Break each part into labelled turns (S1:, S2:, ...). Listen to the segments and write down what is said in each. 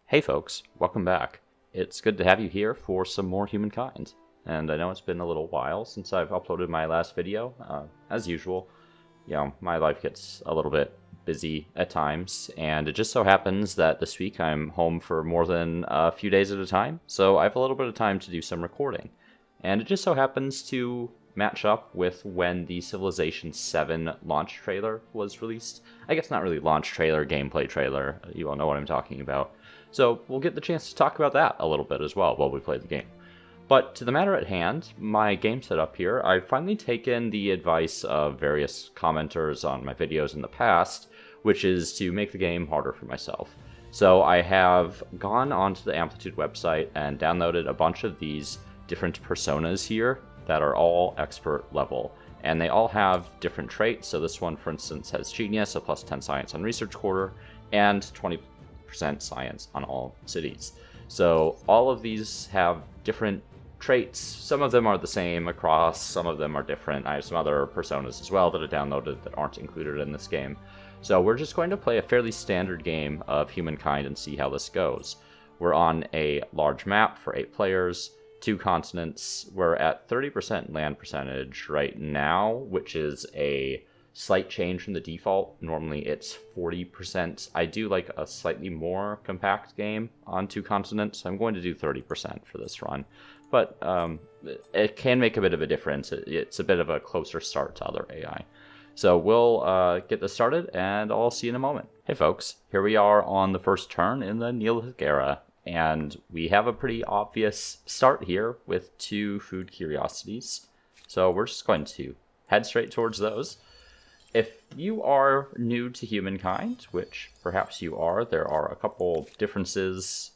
S1: Hey folks, welcome back. It's good to have you here for some more Humankind. And I know it's been a little while since I've uploaded my last video. As usual, my life gets a little bit busy at times, and it just so happens that this week I'm home for more than a few days at a time, so I have a little bit of time to do some recording. And it just so happens to match up with when the Civilization 7 launch trailer was released. I guess not really launch trailer, gameplay trailer, you all know what I'm talking about. So we'll get the chance to talk about that a little bit as well while we play the game. But to the matter at hand, my game setup here, I've finally taken the advice of various commenters on my videos in the past, which is to make the game harder for myself. So I have gone onto the Amplitude website and downloaded a bunch of these different personas here that are all expert level. And they all have different traits. So this one, for instance, has Genius, a plus 10 Science on Research Quarter, and 20% Science on all cities. So all of these have different traits. Some of them are the same across, some of them are different. I have some other personas as well that I downloaded that aren't included in this game. So we're just going to play a fairly standard game of Humankind and see how this goes. We're on a large map for 8 players, 2 continents. We're at 30% land percentage right now, which is a slight change from the default. Normally it's 40%. I do like a slightly more compact game on 2 continents, so I'm going to do 30% for this run. But it can make a bit of a difference. It's a bit of a closer start to other AI. So we'll get this started, and I'll see you in a moment. Hey folks, here we are on the first turn in the Neolithic era, and we have a pretty obvious start here with 2 food curiosities. So we're just going to head straight towards those. If you are new to Humankind, which perhaps you are, there are a couple differences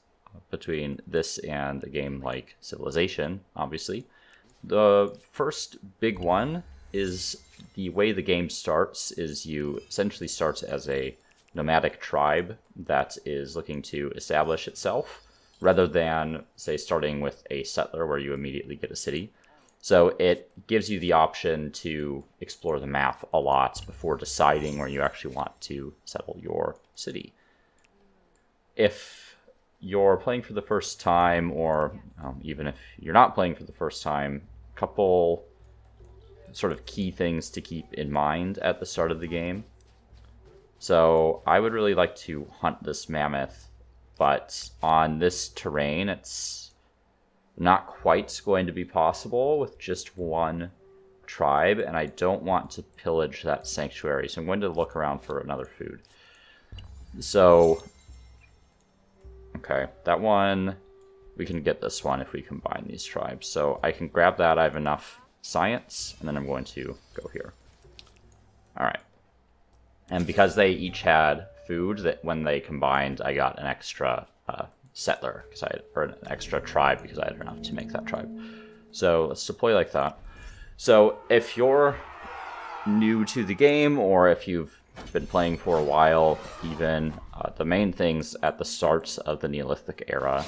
S1: between this and a game like Civilization, obviously. The first big one is the way the game starts is you essentially start as a nomadic tribe that is looking to establish itself, rather than, say, starting with a settler where you immediately get a city. So it gives you the option to explore the map a lot before deciding where you actually want to settle your city. If you're playing for the first time, or even if you're not playing for the first time, a couple sort of key things to keep in mind at the start of the game. So I would really like to hunt this mammoth, but on this terrain it's not quite going to be possible with just 1 tribe, and I don't want to pillage that sanctuary, so I'm going to look around for another food. So, okay, that one, we can get this one if we combine these tribes. So I can grab that, I have enough science, and then I'm going to go here. Alright. And because they each had food, that when they combined, I got an extra settler, or an extra tribe because I had enough to make that tribe. So let's deploy like that. So if you're new to the game, or if you've been playing for a while even, the main things at the start of the Neolithic era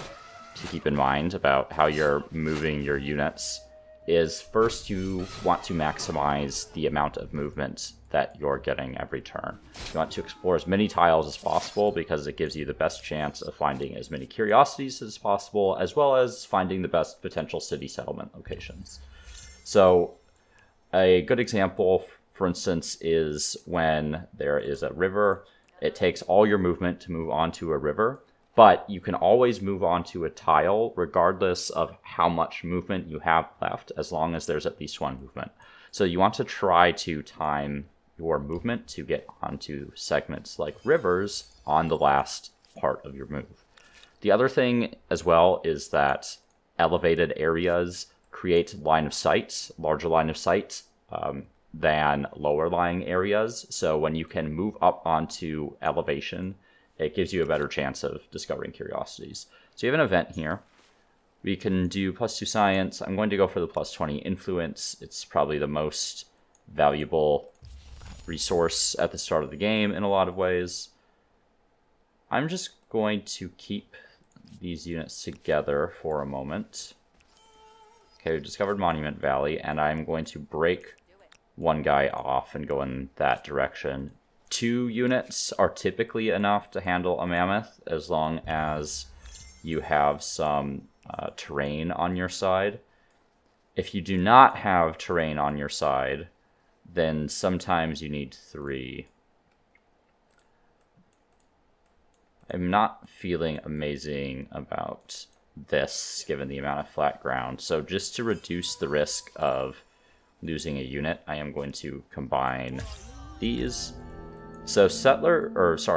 S1: to keep in mind about how you're moving your units is, first you want to maximize the amount of movement that you're getting every turn. You want to explore as many tiles as possible because it gives you the best chance of finding as many curiosities as possible, as well as finding the best potential city settlement locations. So a good example, for instance, is when there is a river. It takes all your movement to move onto a river, but you can always move onto a tile regardless of how much movement you have left, as long as there's at least 1 movement. So you want to try to time your movement to get onto segments like rivers on the last part of your move. The other thing as well is that elevated areas create line of sight, larger line of sight than lower lying areas. So when you can move up onto elevation, it gives you a better chance of discovering curiosities. So you have an event here. We can do +2 science. I'm going to go for the +20 influence. It's probably the most valuable resource at the start of the game in a lot of ways. I'm just going to keep these units together for a moment. Okay, we discovered Monument Valley, and I'm going to break 1 guy off and go in that direction. 2 units are typically enough to handle a mammoth, as long as you have some terrain on your side. If you do not have terrain on your side, then sometimes you need 3. I'm not feeling amazing about this, given the amount of flat ground. So just to reduce the risk of losing a unit, I am going to combine these. So settlers.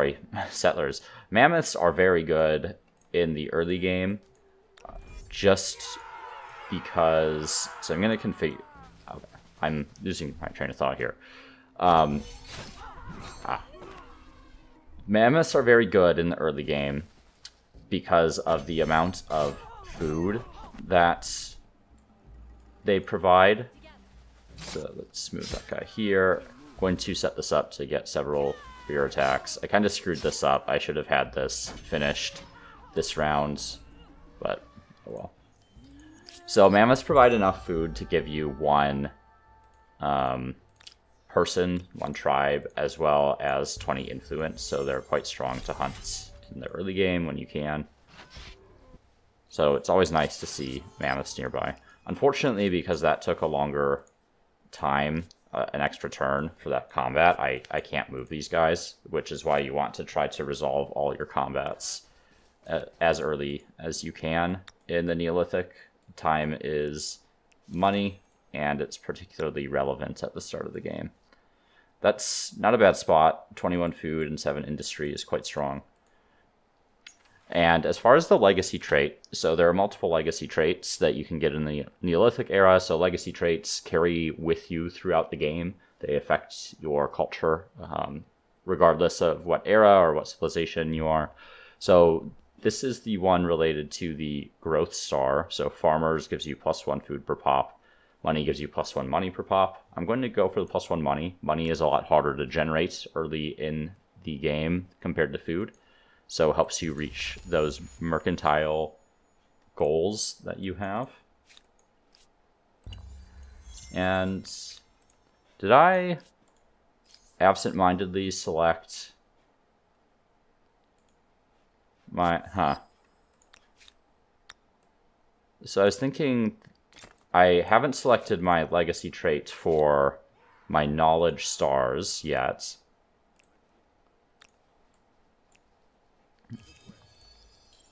S1: Mammoths are very good in the early game, just because... So I'm going to configure... Okay, I'm losing my train of thought here. Mammoths are very good in the early game because of the amount of food that they provide. So let's move that guy here. Going to set this up to get several rear attacks. I kind of screwed this up. I should have had this finished this round, but oh well. So mammoths provide enough food to give you one person, one tribe, as well as 20 influence, so they're quite strong to hunt in the early game when you can. So it's always nice to see mammoths nearby. Unfortunately, because that took a longer time, an extra turn for that combat, I can't move these guys, which is why you want to try to resolve all your combats as early as you can in the Neolithic. Time is money, and it's particularly relevant at the start of the game. That's not a bad spot. 21 food and 7 industry is quite strong. And as far as the legacy trait, so there are multiple legacy traits that you can get in the Neolithic era. So legacy traits carry with you throughout the game. They affect your culture, regardless of what era or what civilization you are. So this is the one related to the growth star. So farmers gives you +1 food per pop. Money gives you +1 money per pop. I'm going to go for the +1 money. Money is a lot harder to generate early in the game compared to food. So it helps you reach those mercantile goals that you have. And did I absent-mindedly select my... So I was thinking I haven't selected my legacy trait for my knowledge stars yet.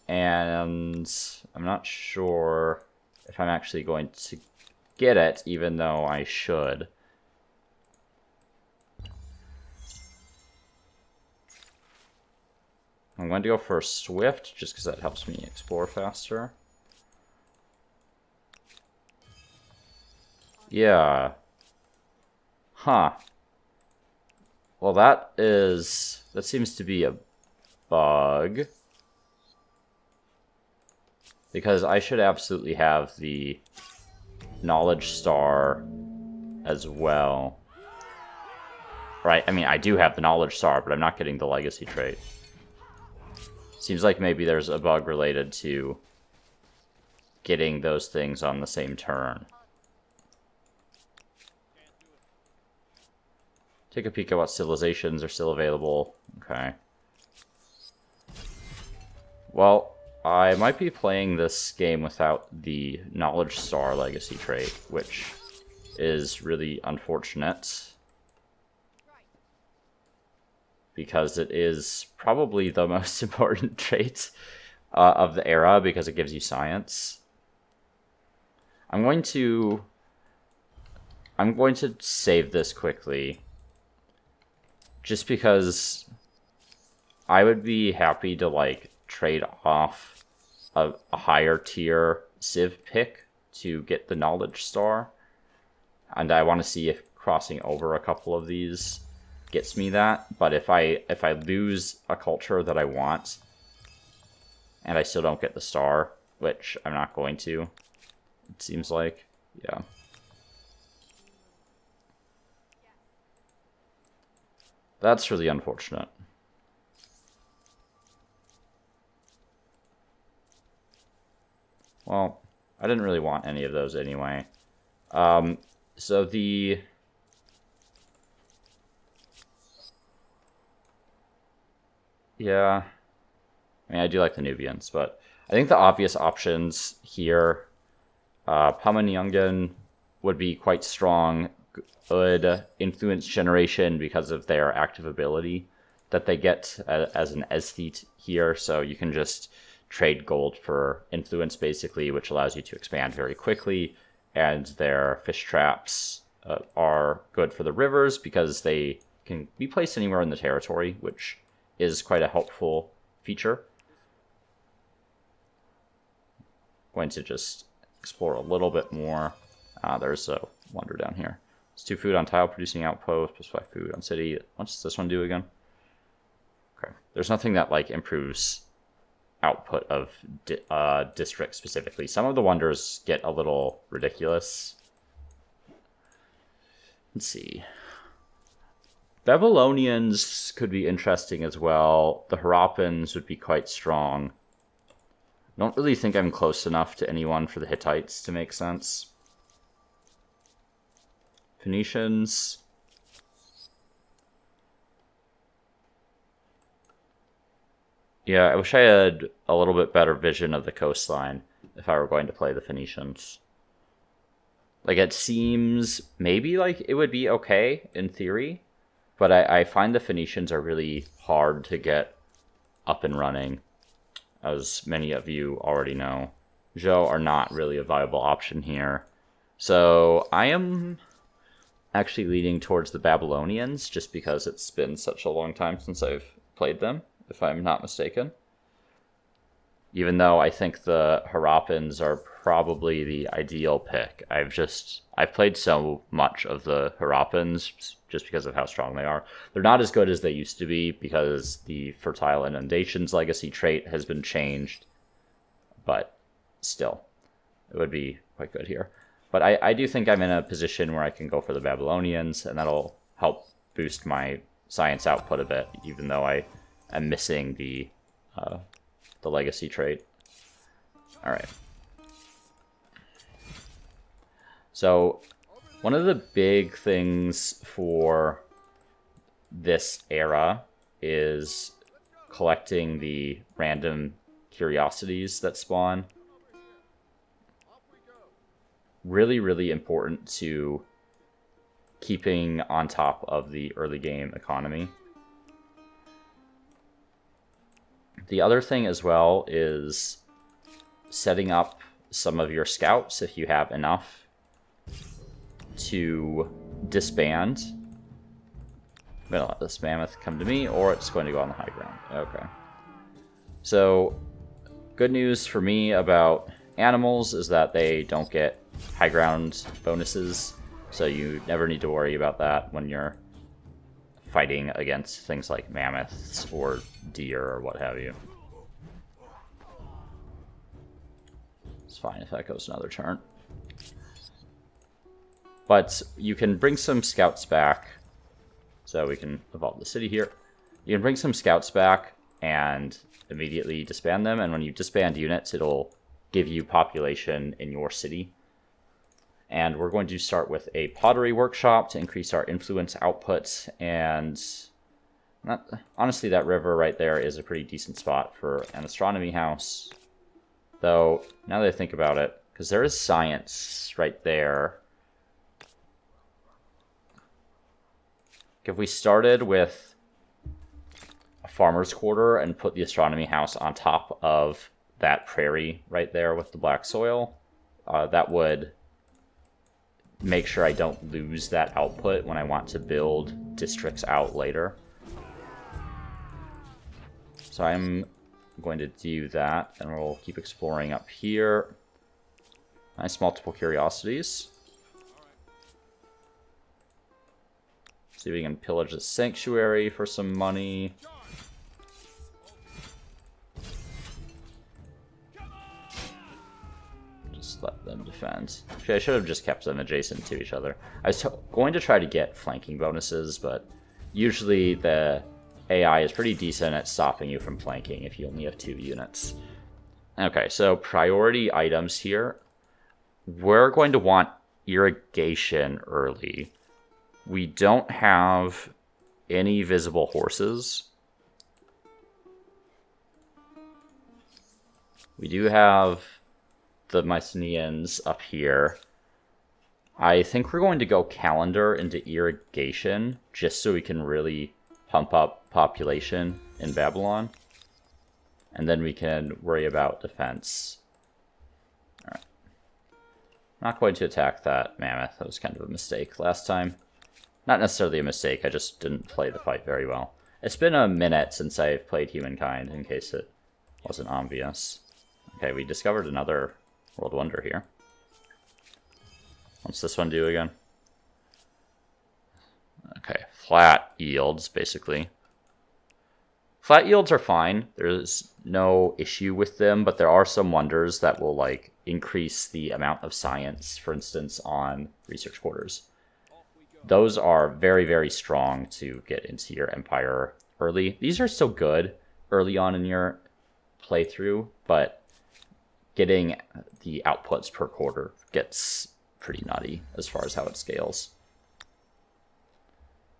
S1: And I'm not sure if I'm actually going to get it, even though I should. I'm going to go for Swift, just because that helps me explore faster. Yeah. Huh. Well, that seems to be a bug. Because I should absolutely have the knowledge star as well. Right, I mean, I do have the knowledge star, but I'm not getting the legacy trait. Seems like maybe there's a bug related to getting those things on the same turn. Take a peek at what civilizations are still available. Okay. Well, I might be playing this game without the Knowledge Star legacy trait, which is really unfortunate. Because it is probably the most important trait of the era, because it gives you science. I'm going to save this quickly, just because I would be happy to, like, trade off a higher tier Civ pick to get the Knowledge Star. And I want to see if crossing over a couple of these gets me that. But if I lose a culture that I want, and I still don't get the star, which I'm not going to, it seems like, yeah. That's really unfortunate. Well, I didn't really want any of those anyway. So the... Yeah. I mean, I do like the Nubians, but I think the obvious options here, Pamanyangan would be quite strong, good influence generation because of their active ability that they get as an aesthete here. So you can just trade gold for influence, basically, which allows you to expand very quickly. And their fish traps are good for the rivers because they can be placed anywhere in the territory, which is quite a helpful feature. Going to just explore a little bit more. There's a wonder down here. It's 2 food on tile producing outpost, plus 5 food on city. What does this one do again? Okay. There's nothing that like improves output of districts specifically. Some of the wonders get a little ridiculous. Let's see. Babylonians could be interesting as well. The Harappans would be quite strong. Don't really think I'm close enough to anyone for the Hittites to make sense. Phoenicians. Yeah, I wish I had a little bit better vision of the coastline if I were going to play the Phoenicians. Like, it seems maybe like it would be okay in theory, but I find the Phoenicians are really hard to get up and running, as many of you already know. Zhou are not really a viable option here. So I am actually leaning towards the Babylonians, just because it's been such a long time since I've played them, if I'm not mistaken. Even though I think the Harappans are probably the ideal pick. I've played so much of the Harappans just because of how strong they are. They're not as good as they used to be because the Fertile Inundations legacy trait has been changed. But still, it would be quite good here. But I do think I'm in a position where I can go for the Babylonians, and that'll help boost my science output a bit, even though I am missing the legacy trait. All right. So one of the big things for this era is collecting the random curiosities that spawn. Really, really important to keeping on top of the early game economy. The other thing as well is setting up some of your scouts, if you have enough, to disband. I'm going to let this mammoth come to me, or it's going to go on the high ground. Okay. So, good news for me about animals is that they don't get high ground bonuses, so you never need to worry about that when you're fighting against things like mammoths or deer or what have you. It's fine if that goes another turn. But you can bring some scouts back, so we can evolve the city here. You can bring some scouts back and immediately disband them, and when you disband units, it'll give you population in your city. And we're going to start with a pottery workshop to increase our influence output, and honestly, that river right there is a pretty decent spot for an astronomy house. Though, now that I think about it, because there is science right there. If we started with a farmer's quarter and put the astronomy house on top of that prairie right there with the black soil, that would make sure I don't lose that output when I want to build districts out later. So I'm going to do that, and we'll keep exploring up here. Nice multiple curiosities. See if we can pillage the sanctuary for some money. Just let them defend. Actually, I should have just kept them adjacent to each other. I was going to try to get flanking bonuses, but usually the AI is pretty decent at stopping you from flanking if you only have 2 units. Okay, so priority items here. We're going to want irrigation early. We don't have any visible horses. We do have the Mycenaeans up here. I think we're going to go calendar into irrigation, just so we can really pump up population in Babylon. And then we can worry about defense. Alright. Not going to attack that mammoth. That was kind of a mistake last time. Not necessarily a mistake, I just didn't play the fight very well. It's been a minute since I've played Humankind, in case it wasn't obvious. Okay, we discovered another world wonder here. What's this one do again? Okay, flat yields, basically. Flat yields are fine. There's no issue with them, but there are some wonders that will, like, increase the amount of science, for instance, on research quarters. Those are very, very strong to get into your empire early. These are still good early on in your playthrough, but getting the outputs per quarter gets pretty nutty as far as how it scales.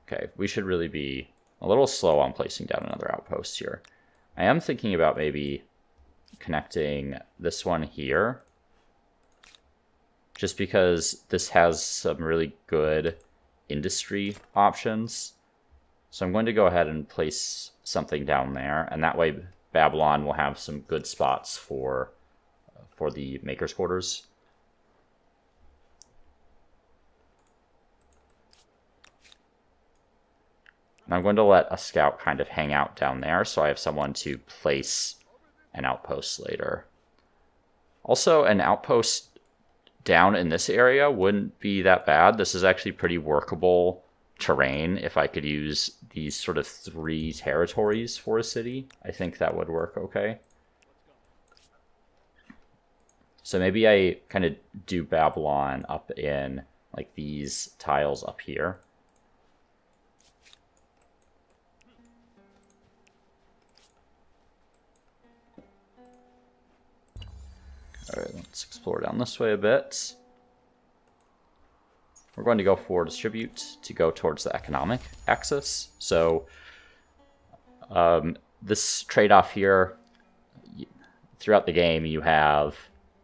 S1: Okay, we should really be a little slow on placing down another outpost here. I am thinking about maybe connecting this one here, just because this has some really good industry options. So I'm going to go ahead and place something down there, and that way Babylon will have some good spots for the Maker's Quarters. And I'm going to let a scout kind of hang out down there, so I have someone to place an outpost later. Also, an outpost down in this area wouldn't be that bad. This is actually pretty workable terrain. If I could use these sort of 3 territories for a city, I think that would work okay. So maybe I kind of do Babylon up in like these tiles up here. Alright, let's explore down this way a bit. We're going to go for distribute to go towards the economic axis. So this trade-off here, throughout the game you have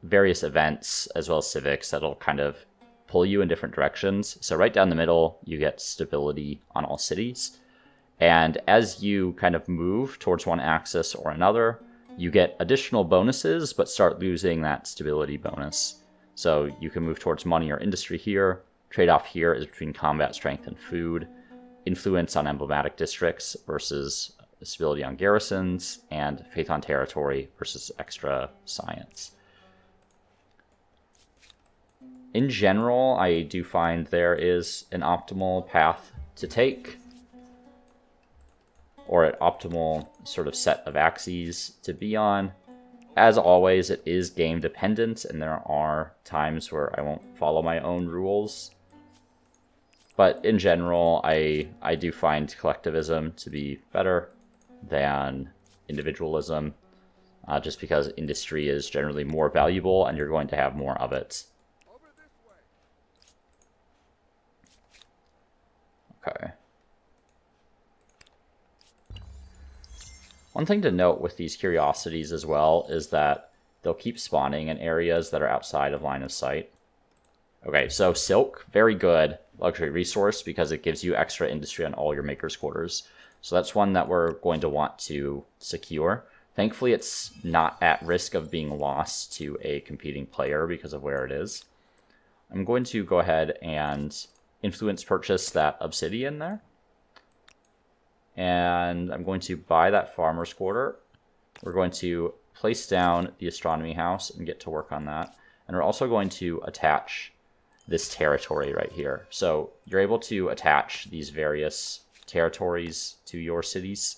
S1: various events as well as civics that'll kind of pull you in different directions. So right down the middle you get stability on all cities. And as you kind of move towards one axis or another, you get additional bonuses, but start losing that stability bonus. So you can move towards money or industry here. Trade-off here is between combat strength and food, influence on emblematic districts versus stability on garrisons, and faith on territory versus extra science. In general, I do find there is an optimal path to take, or an optimal sort of set of axes to be on. As always, it is game dependent, and there are times where I won't follow my own rules. But in general, I do find collectivism to be better than individualism, just because industry is generally more valuable and you're going to have more of it. Okay. One thing to note with these curiosities as well is that they'll keep spawning in areas that are outside of line of sight. Okay, so silk, very good luxury resource because it gives you extra industry on all your maker's quarters. So that's one that we're going to want to secure. Thankfully, it's not at risk of being lost to a competing player because of where it is. I'm going to go ahead and influence purchase that obsidian there. And I'm going to buy that farmer's quarter. We're going to place down the astronomy house and get to work on that. And we're also going to attach this territory right here. So you're able to attach these various territories to your cities.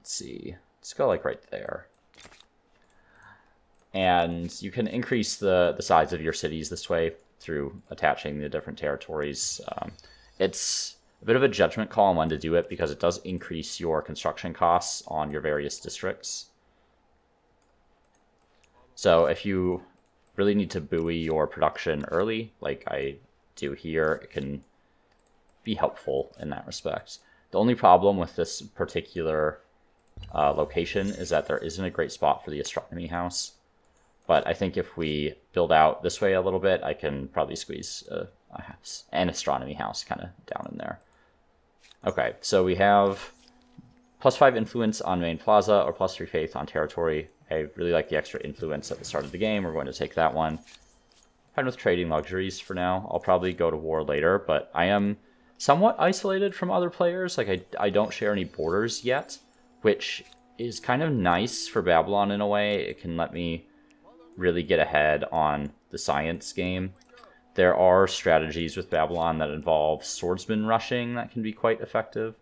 S1: Let's see. Let's go like right there. And you can increase the size of your cities this way through attaching the different territories. It's a bit of a judgment call on when to do it because it does increase your construction costs on your various districts. So if you really need to buoy your production early, like I do here, it can be helpful in that respect. The only problem with this particular location is that there isn't a great spot for the astronomy house. But I think if we build out this way a little bit, I can probably squeeze an astronomy house kind of down in there. Okay, so we have +5 influence on main plaza or +3 faith on territory. I really like the extra influence at the start of the game. We're going to take that one. Fine with trading luxuries for now. I'll probably go to war later, but I am somewhat isolated from other players. Like, I don't share any borders yet, which is kind of nice for Babylon in a way. It can let me really get ahead on the science game. There are strategies with Babylon that involve swordsman rushing that can be quite effective.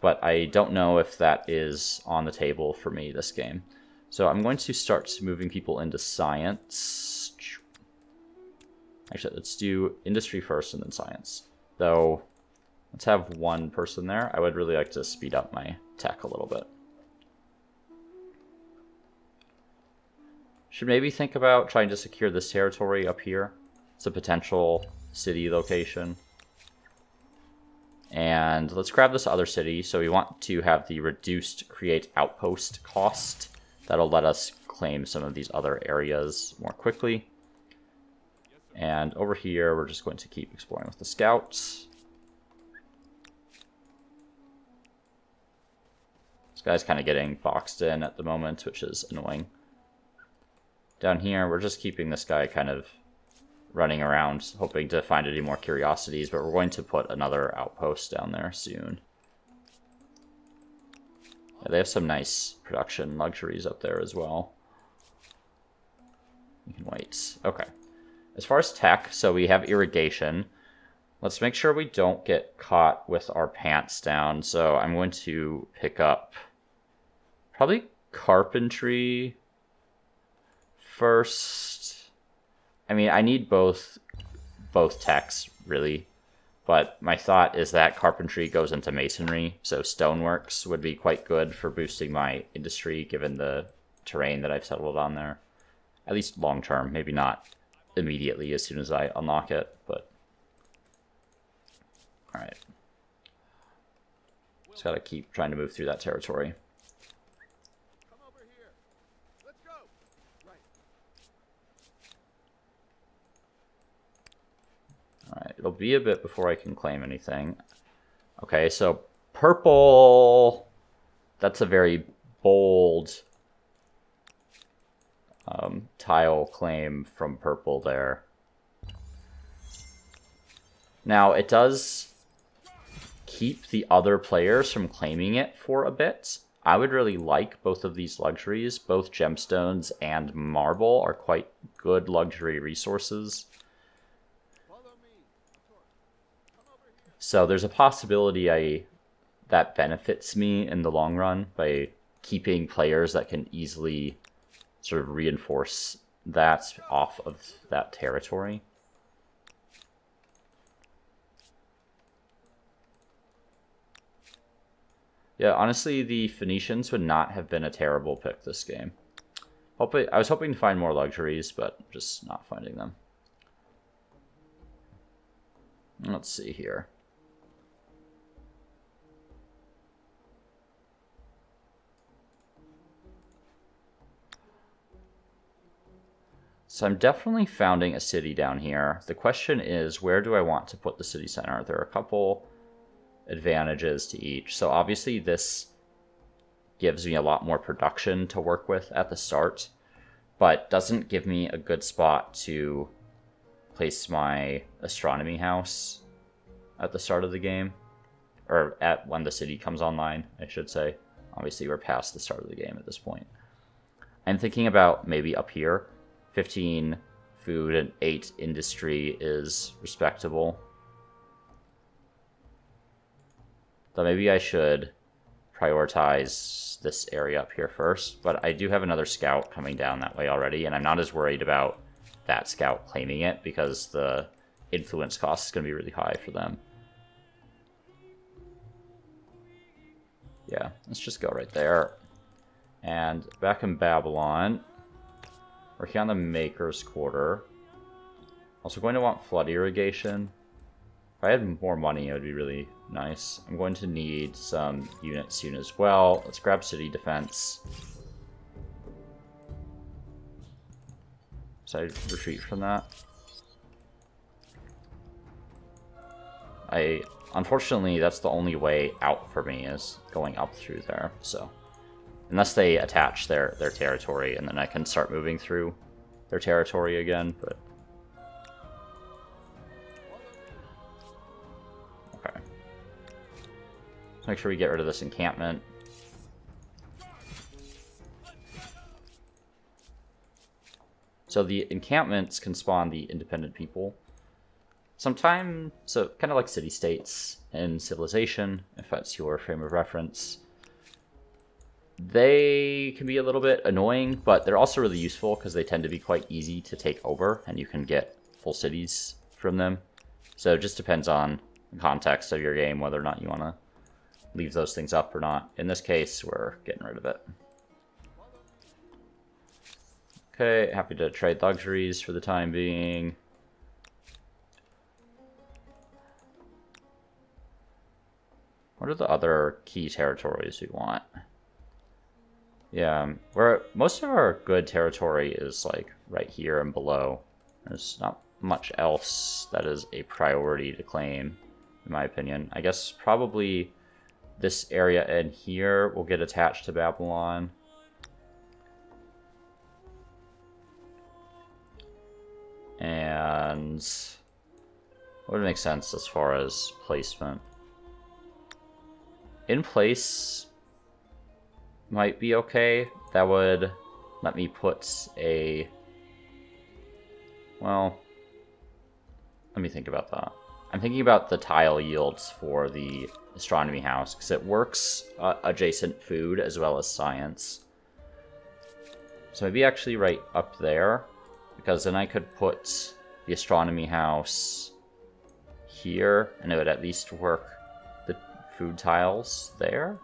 S1: But I don't know if that is on the table for me this game. So I'm going to start moving people into science. Actually, let's do industry first and then science. Though, let's have one person there. I would really like to speed up my tech a little bit. Should maybe think about trying to secure this territory up here. It's a potential city location. And let's grab this other city. So we want to have the reduced create outpost cost. That'll let us claim some of these other areas more quickly. And over here, we're just going to keep exploring with the scouts. This guy's kind of getting boxed in at the moment, which is annoying. Down here, we're just keeping this guy kind of running around, hoping to find any more curiosities, but we're going to put another outpost down there soon. Yeah, they have some nice production luxuries up there as well. You can wait. Okay. As far as tech, so we have irrigation. Let's make sure we don't get caught with our pants down. So I'm going to pick up probably carpentry first. I mean, I need both techs, really. But my thought is that carpentry goes into masonry, so stoneworks would be quite good for boosting my industry, given the terrain that I've settled on there. At least long term, maybe not immediately as soon as I unlock it, but... Alright. Just gotta keep trying to move through that territory.
S2: Come over here. Let's go. Right.
S1: Alright, it'll be a bit before I can claim anything. Okay, so purple... That's a very bold tile claim from purple there. Now, it does keep the other players from claiming it for a bit. I would really like both of these luxuries. Both gemstones and marble are quite good luxury resources. So there's a possibility that benefits me in the long run by keeping players that can easily sort of reinforce that off of that territory. Yeah, honestly, the Phoenicians would not have been a terrible pick this game. I was hoping to find more luxuries, but just not finding them. Let's see here. So I'm definitely founding a city down here. The question is, where do I want to put the city center? There are a couple advantages to each. So obviously this gives me a lot more production to work with at the start, but doesn't give me a good spot to place my astronomy house at the start of the game. Or at when the city comes online, I should say. Obviously we're past the start of the game at this point. I'm thinking about maybe up here. 15 food and 8 industry is respectable. Though maybe I should prioritize this area up here first. But I do have another scout coming down that way already, and I'm not as worried about that scout claiming it because the influence cost is going to be really high for them. Yeah, let's just go right there. And back in Babylon, working on the Maker's Quarter. Also going to want flood irrigation. If I had more money, it would be really nice. I'm going to need some units soon as well. Let's grab city defense. So I retreat from that. Unfortunately, that's the only way out for me, is going up through there, so. Unless they attach their territory, and then I can start moving through their territory again, but... Okay. Let's make sure we get rid of this encampment. So the encampments can spawn the independent people. Sometimes, so kind of like city-states in Civilization, if that's your frame of reference. They can be a little bit annoying, but they're also really useful because they tend to be quite easy to take over, and you can get full cities from them. So it just depends on the context of your game, whether or not you want to leave those things up or not. In this case, we're getting rid of it. Okay, happy to trade luxuries for the time being. What are the other key territories we want? Yeah, where most of our good territory is like right here and below. There's not much else that is a priority to claim, in my opinion. I guess probably this area in here will get attached to Babylon. And what would make sense as far as placement? In place might be okay. That would let me put a... Well, let me think about that. I'm thinking about the tile yields for the astronomy house, because it works adjacent food as well as science. So maybe actually right up there, because then I could put the astronomy house here, and it would at least work the food tiles there,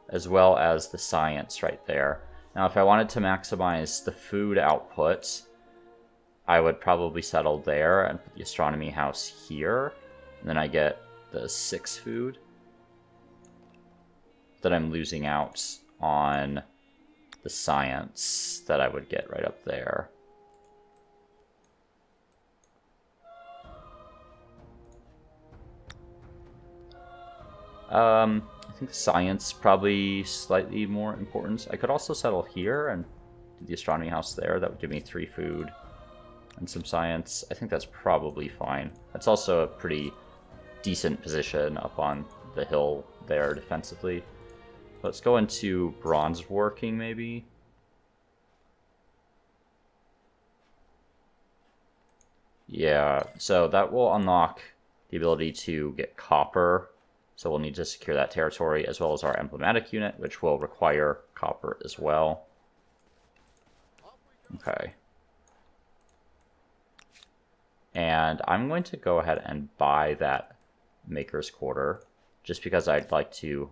S1: as well as the science right there. Now, if I wanted to maximize the food output, I would probably settle there and put the astronomy house here, and then I get the 6 food that I'm losing out on the science that I would get right up there. I think science probably slightly more important. I could also settle here and do the astronomy house there. That would give me 3 food and some science. I think that's probably fine. That's also a pretty decent position up on the hill there defensively. Let's go into bronze working maybe. Yeah, so that will unlock the ability to get copper. So we'll need to secure that territory, as well as our emblematic unit, which will require copper as well. Okay. And I'm going to go ahead and buy that Maker's Quarter, just because I'd like to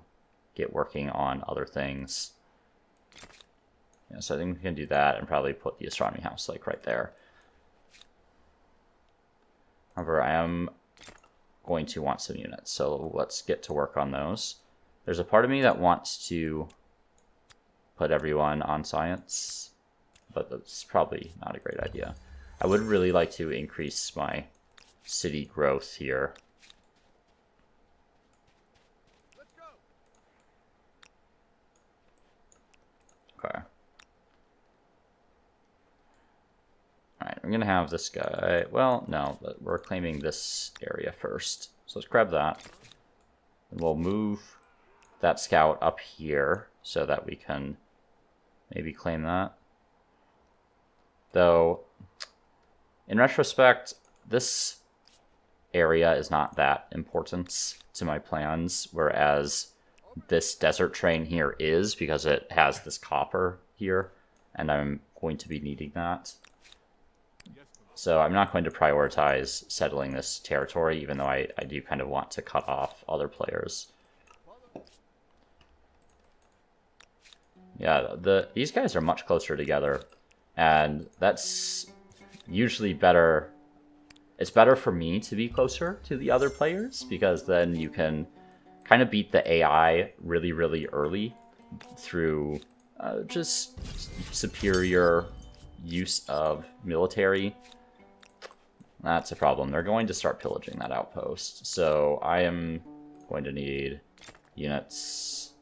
S1: get working on other things. Yeah, so I think we can do that and probably put the astronomy house like right there. However, I am going to want some units, so let's get to work on those. There's a part of me that wants to put everyone on science, but that's probably not a great idea. I would really like to increase my city growth here.
S2: Let's go.
S1: Okay. Alright, I'm gonna have this guy... Well, no, but we're claiming this area first. So let's grab that. And we'll move that scout up here so that we can maybe claim that. Though, in retrospect, this area is not that important to my plans, whereas this desert train here is, because it has this copper here, and I'm going to be needing that. So I'm not going to prioritize settling this territory, even though I do kind of want to cut off other players. Yeah, these guys are much closer together, and that's usually better it's better for me to be closer to the other players, because then you can kind of beat the AI really, really early through just superior use of military. That's a problem. They're going to start pillaging that outpost, so I am going to need units.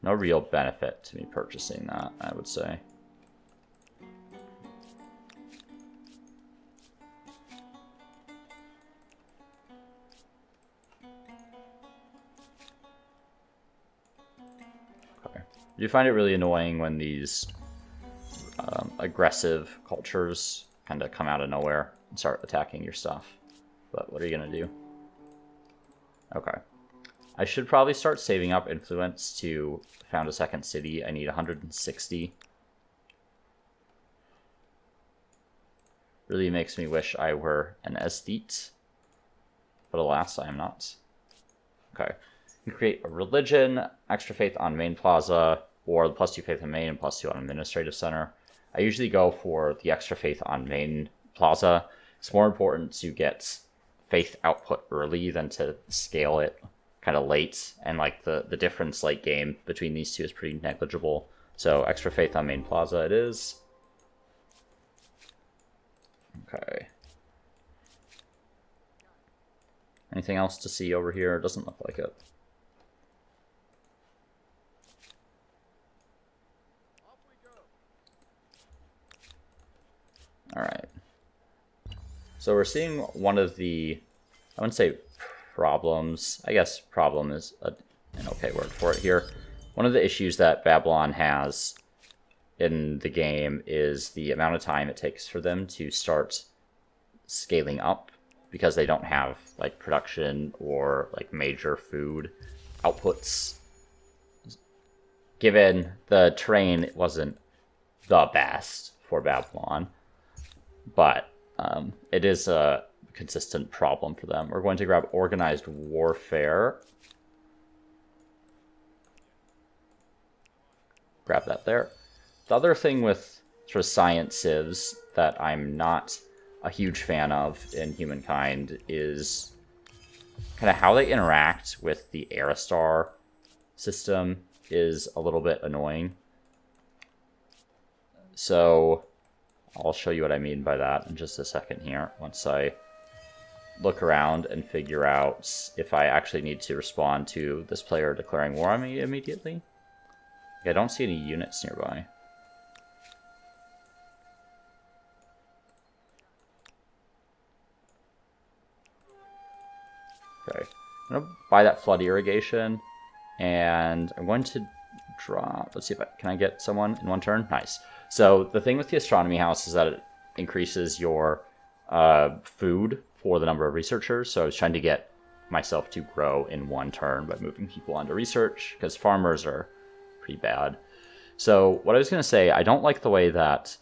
S1: No real benefit to me purchasing that, I would say. Okay. I do find it really annoying when these aggressive cultures kind of come out of nowhere and start attacking your stuff. But what are you going to do? Okay. I should probably start saving up influence to found a second city. I need 160. Really makes me wish I were an aesthete. But alas, I am not. Okay. You create a religion, extra faith on main plaza, or the +2 faith on main and +2 on administrative center. I usually go for the extra faith on main plaza. It's more important to get faith output early than to scale it kind of late, and like the difference late game between these two is pretty negligible. So extra faith on main plaza it is. Okay. Anything else to see over here? Doesn't look like it. Alright. So we're seeing one of the, I wouldn't say problems, I guess problem is an okay word for it here. One of the issues that Babylon has in the game is the amount of time it takes for them to start scaling up, because they don't have like production or like major food outputs. Given the terrain wasn't the best for Babylon, but it is a consistent problem for them. We're going to grab organized warfare. Grab that there. The other thing with sort of science civs that I'm not a huge fan of in Humankind is kind of how they interact with the Aristar system is a little bit annoying. So I'll show you what I mean by that in just a second here, once I look around and figure out if I actually need to respond to this player declaring war on me immediately. I don't see any units nearby. Okay, I'm going to buy that flood irrigation, and I'm going to drop, let's see if can I get someone in one turn? Nice. So the thing with the astronomy house is that it increases your food for the number of researchers. So I was trying to get myself to grow in one turn by moving people onto research, because farmers are pretty bad. So what I was going to say, I don't like the way that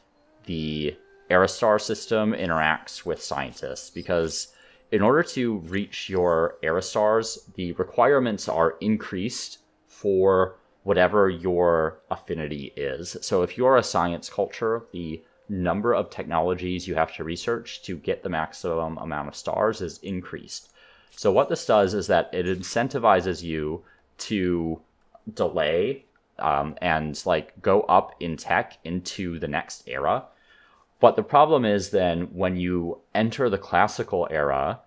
S1: the Aristar system interacts with scientists, because in order to reach your Aristars, the requirements are increased for whatever your affinity is. So if you're a science culture, the number of technologies you have to research to get the maximum amount of stars is increased. So what this does is that it incentivizes you to delay and like go up in tech into the next era. But the problem is then when you enter the classical era,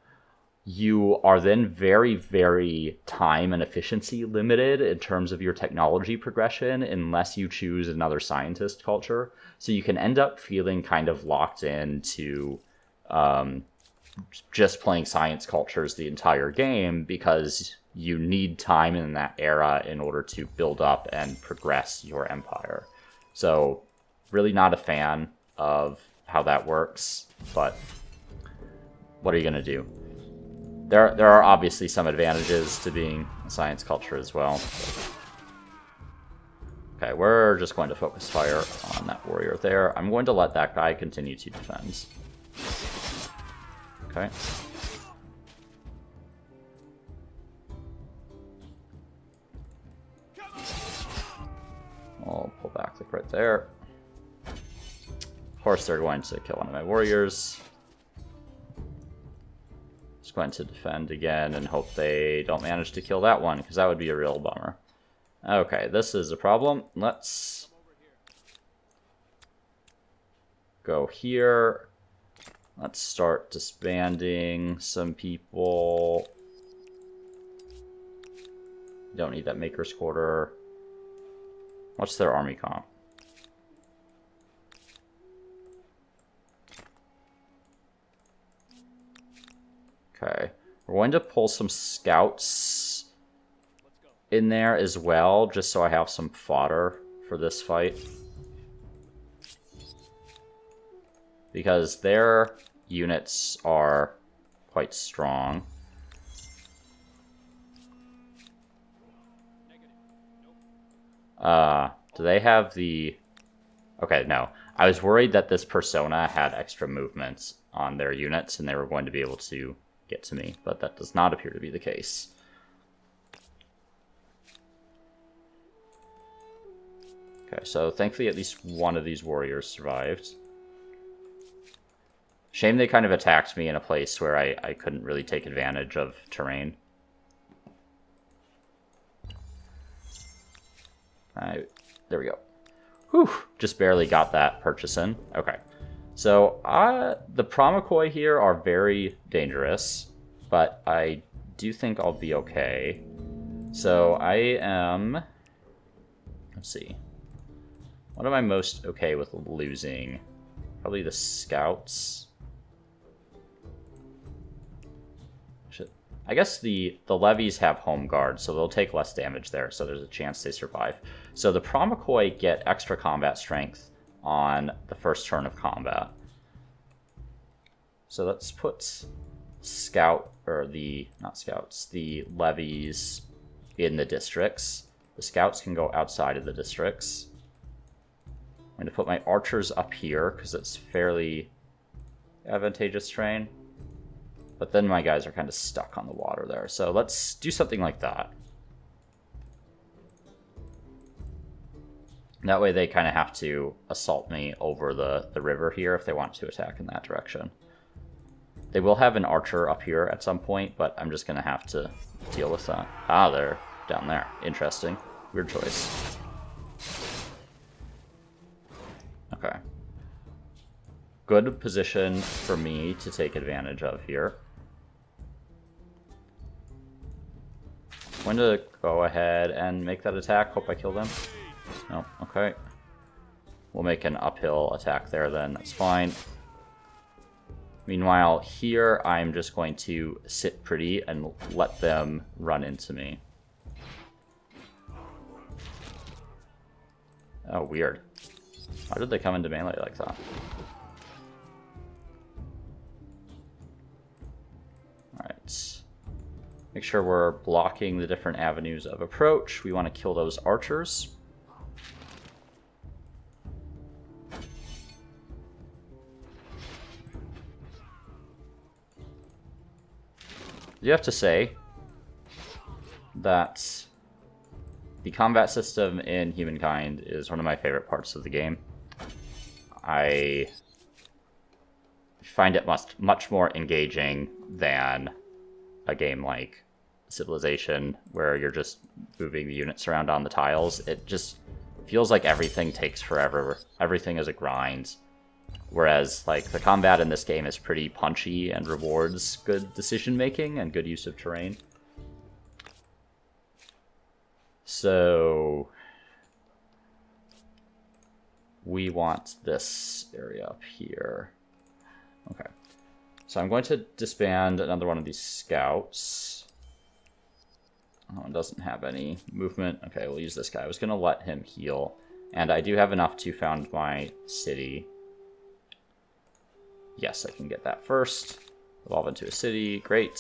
S1: you are then very, very time and efficiency limited in terms of your technology progression unless you choose another scientist culture. So you can end up feeling kind of locked into just playing science cultures the entire game, because you need time in that era in order to build up and progress your empire. So really not a fan of how that works, but what are you going to do? There are obviously some advantages to being a science culture as well. Okay, we're just going to focus fire on that warrior there. I'm going to let that guy continue to defend. Okay. I'll pull back like right there. Of course, they're going to kill one of my warriors. Just going to defend again and hope they don't manage to kill that one, because that would be a real bummer. Okay, this is a problem. Let's go here. Let's start disbanding some people. Don't need that Maker's Quarter. What's their army comp? Okay, we're going to pull some scouts in there as well, just so I have some fodder for this fight. Because their units are quite strong. Do they have the... Okay, no. I was worried that this persona had extra movements on their units and they were going to be able to get to me, but that does not appear to be the case. Okay, so thankfully at least one of these warriors survived. Shame they kind of attacked me in a place where I couldn't really take advantage of terrain. There we go. Whew, just barely got that purchase in. Okay. So, the Promakoi here are very dangerous, but I do think I'll be okay. So, I am... Let's see. What am I most okay with losing? Probably the scouts. I guess the levies have home guard, so they'll take less damage there, so there's a chance they survive. So the Promakoi get extra combat strength on the first turn of combat. So let's put the levies in the districts. The scouts can go outside of the districts. I'm going to put my archers up here, because it's fairly advantageous terrain. But then my guys are kind of stuck on the water there. So let's do something like that. That way they kind of have to assault me over the river here if they want to attack in that direction. They will have an archer up here at some point, but I'm just going to have to deal with that. Ah, they're down there. Interesting. Weird choice. Okay. Good position for me to take advantage of here. I'm going to go ahead and make that attack. Hope I kill them. No, okay. We'll make an uphill attack there then. That's fine. Meanwhile, here I'm just going to sit pretty and let them run into me. Oh, weird. Why did they come into melee like that? Alright. Make sure we're blocking the different avenues of approach. We want to kill those archers. You have to say that the combat system in Humankind is one of my favorite parts of the game. I find it much more engaging than a game like Civilization, where you're just moving the units around on the tiles. It just feels like everything takes forever. Everything is a grind. Whereas, like, the combat in this game is pretty punchy and rewards good decision-making and good use of terrain. So we want this area up here. Okay. So I'm going to disband another one of these scouts. Oh, it doesn't have any movement. Okay, we'll use this guy. I was going to let him heal. And I do have enough to found my city. Yes, I can get that first. Evolve into a city. Great.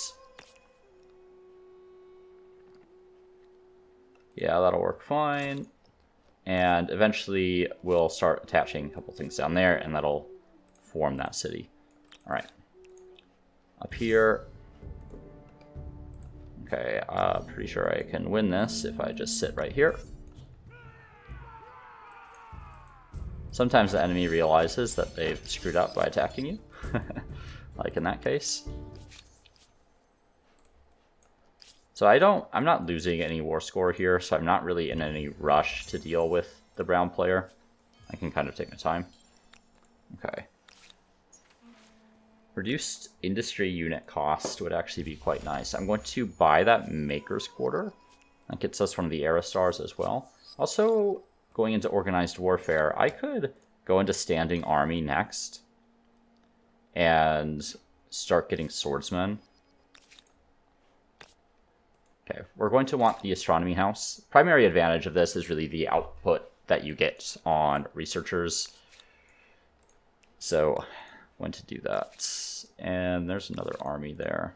S1: Yeah, that'll work fine. And eventually we'll start attaching a couple things down there, and that'll form that city. All right. Up here. Okay, pretty sure I can win this if I just sit right here. Sometimes the enemy realizes that they've screwed up by attacking you, like in that case. So I'm not losing any war score here, so I'm not really in any rush to deal with the brown player. I can kind of take my time. Okay. Reduced industry unit cost would actually be quite nice. I'm going to buy that Maker's Quarter. That gets us one of the Era Stars as well. Also, going into Organized Warfare, I could go into Standing Army next and start getting Swordsmen. Okay, we're going to want the Astronomy House. Primary advantage of this is really the output that you get on Researchers. So, I'm going to do that. And there's another army there.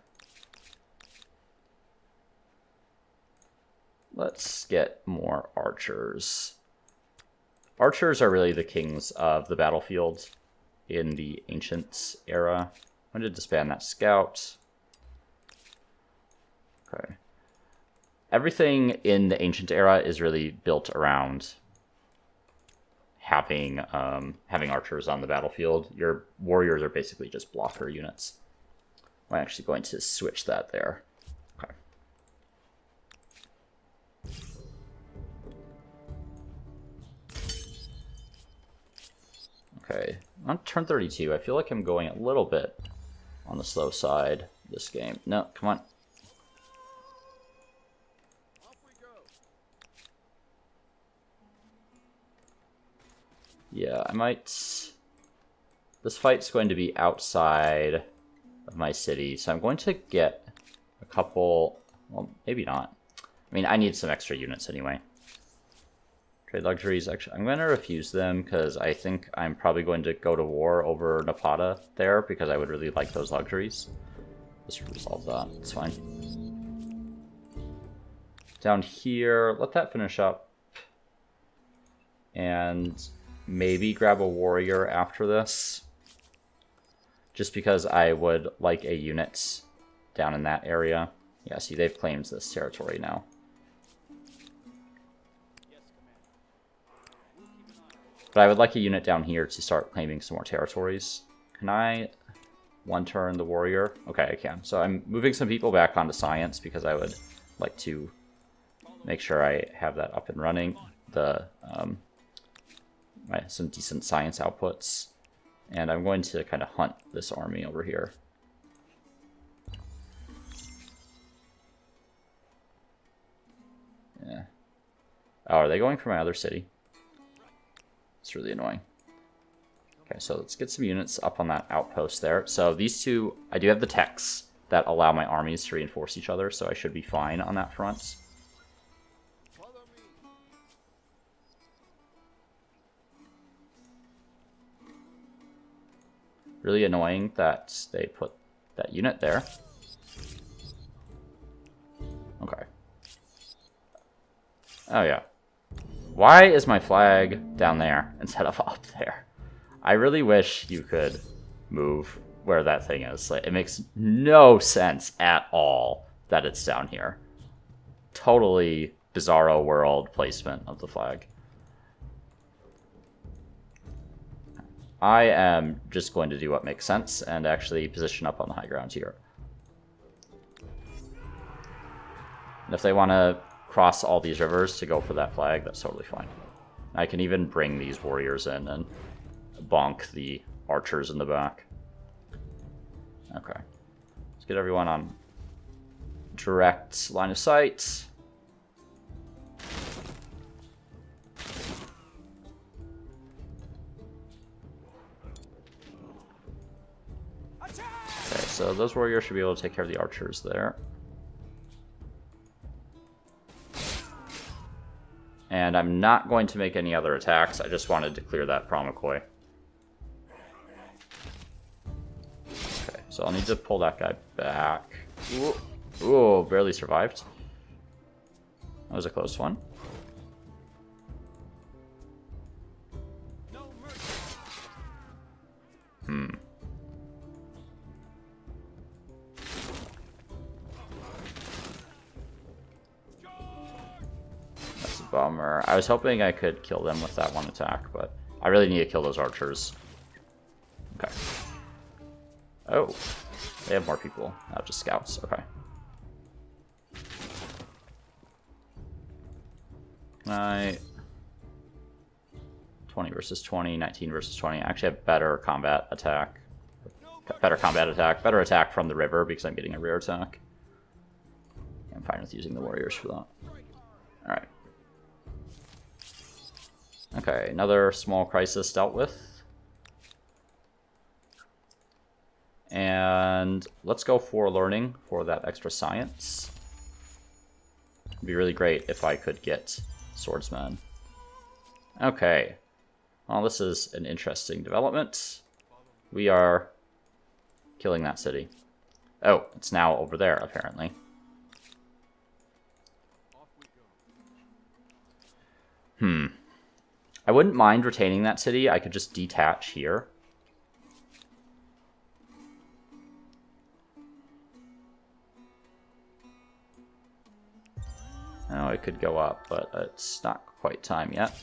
S1: Let's get more archers. Archers are really the kings of the battlefield in the Ancient era. I'm going to disband that scout. Okay. Everything in the Ancient era is really built around having archers on the battlefield. Your warriors are basically just blocker units. I'm actually going to switch that there. Okay. Okay, on turn 32, I feel like I'm going a little bit on the slow side this game. No, come on. Yeah, I might... This fight's going to be outside of my city, so I'm going to get a couple... Well, maybe not. I mean, I need some extra units anyway. Trade luxuries, actually, I'm going to refuse them because I think I'm probably going to go to war over Napata there because I would really like those luxuries. Just resolve that, it's fine. Down here, let that finish up. And maybe grab a warrior after this. Just because I would like a unit down in that area. Yeah, see, they've claimed this territory now. But I would like a unit down here to start claiming some more territories. Can I one turn the warrior? Okay, I can. So I'm moving some people back onto science because I would like to make sure I have that up and running. Some decent science outputs. And I'm going to kind of hunt this army over here. Yeah. Oh, are they going for my other city? It's really annoying. Okay, so let's get some units up on that outpost there. So these two, I do have the techs that allow my armies to reinforce each other, so I should be fine on that front. Really annoying that they put that unit there. Okay. Oh yeah. Why is my flag down there instead of up there? I really wish you could move where that thing is. Like, it makes no sense at all that it's down here. Totally bizarro world placement of the flag. I am just going to do what makes sense and actually position up on the high ground here. And if they want to cross all these rivers to go for that flag, that's totally fine. I can even bring these warriors in and bonk the archers in the back. Okay. Let's get everyone on direct line of sight. Okay, so those warriors should be able to take care of the archers there. And I'm not going to make any other attacks. I just wanted to clear that Promecoy. Okay, so I'll need to pull that guy back. Ooh, ooh, barely survived. That was a close one. Bummer. I was hoping I could kill them with that one attack, but I really need to kill those archers. Okay. Oh, they have more people. Not just scouts. Okay. Right. 20 versus 20, 19 versus 20. I actually have better combat attack. Better combat attack. Better attack from the river because I'm getting a rear attack. I'm fine with using the warriors for that. Alright. Okay, another small crisis dealt with. And let's go for learning for that extra science. It'd be really great if I could get swordsmen. Okay. Well, this is an interesting development. We are killing that city. Oh, it's now over there, apparently. I wouldn't mind retaining that city. I could just detach here. Oh, it could go up, but it's not quite time yet.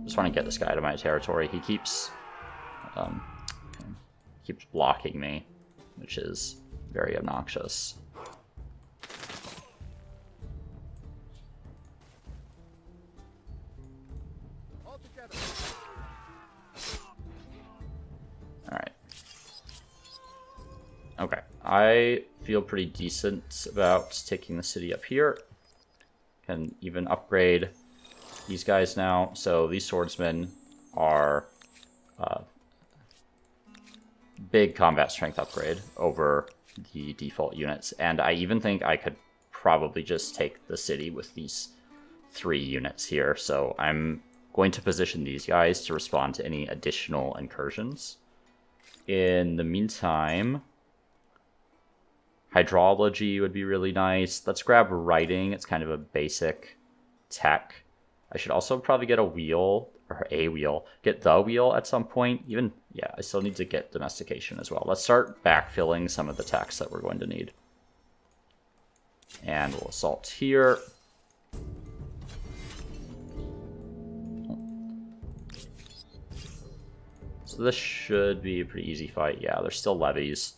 S1: Just want to get this guy out of my territory. He keeps blocking me, which is very obnoxious. Alright. Okay. I feel pretty decent about taking the city up here. Can even upgrade these guys now. So these swordsmen are big combat strength upgrade over the default units. And I even think I could probably just take the city with these 3 units here. So I'm going to position these guys to respond to any additional incursions. In the meantime, hydrology would be really nice. Let's grab writing. It's kind of a basic tech. I should also probably get a wheel, or a wheel. Get the wheel at some point. Even, yeah, I still need to get domestication as well. Let's start backfilling some of the techs that we're going to need. And we'll assault here. So this should be a pretty easy fight. Yeah, there's still levies.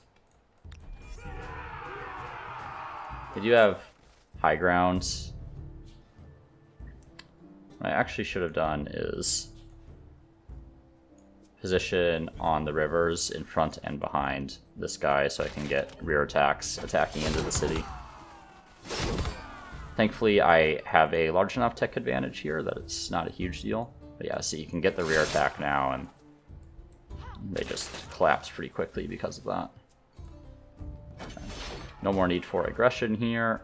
S1: They do have high grounds. What I actually should have done is position on the rivers in front and behind this guy so I can get rear attacks attacking into the city. Thankfully, I have a large enough tech advantage here that it's not a huge deal. But yeah, so you can get the rear attack now, and they just collapse pretty quickly because of that. Okay. No more need for aggression here.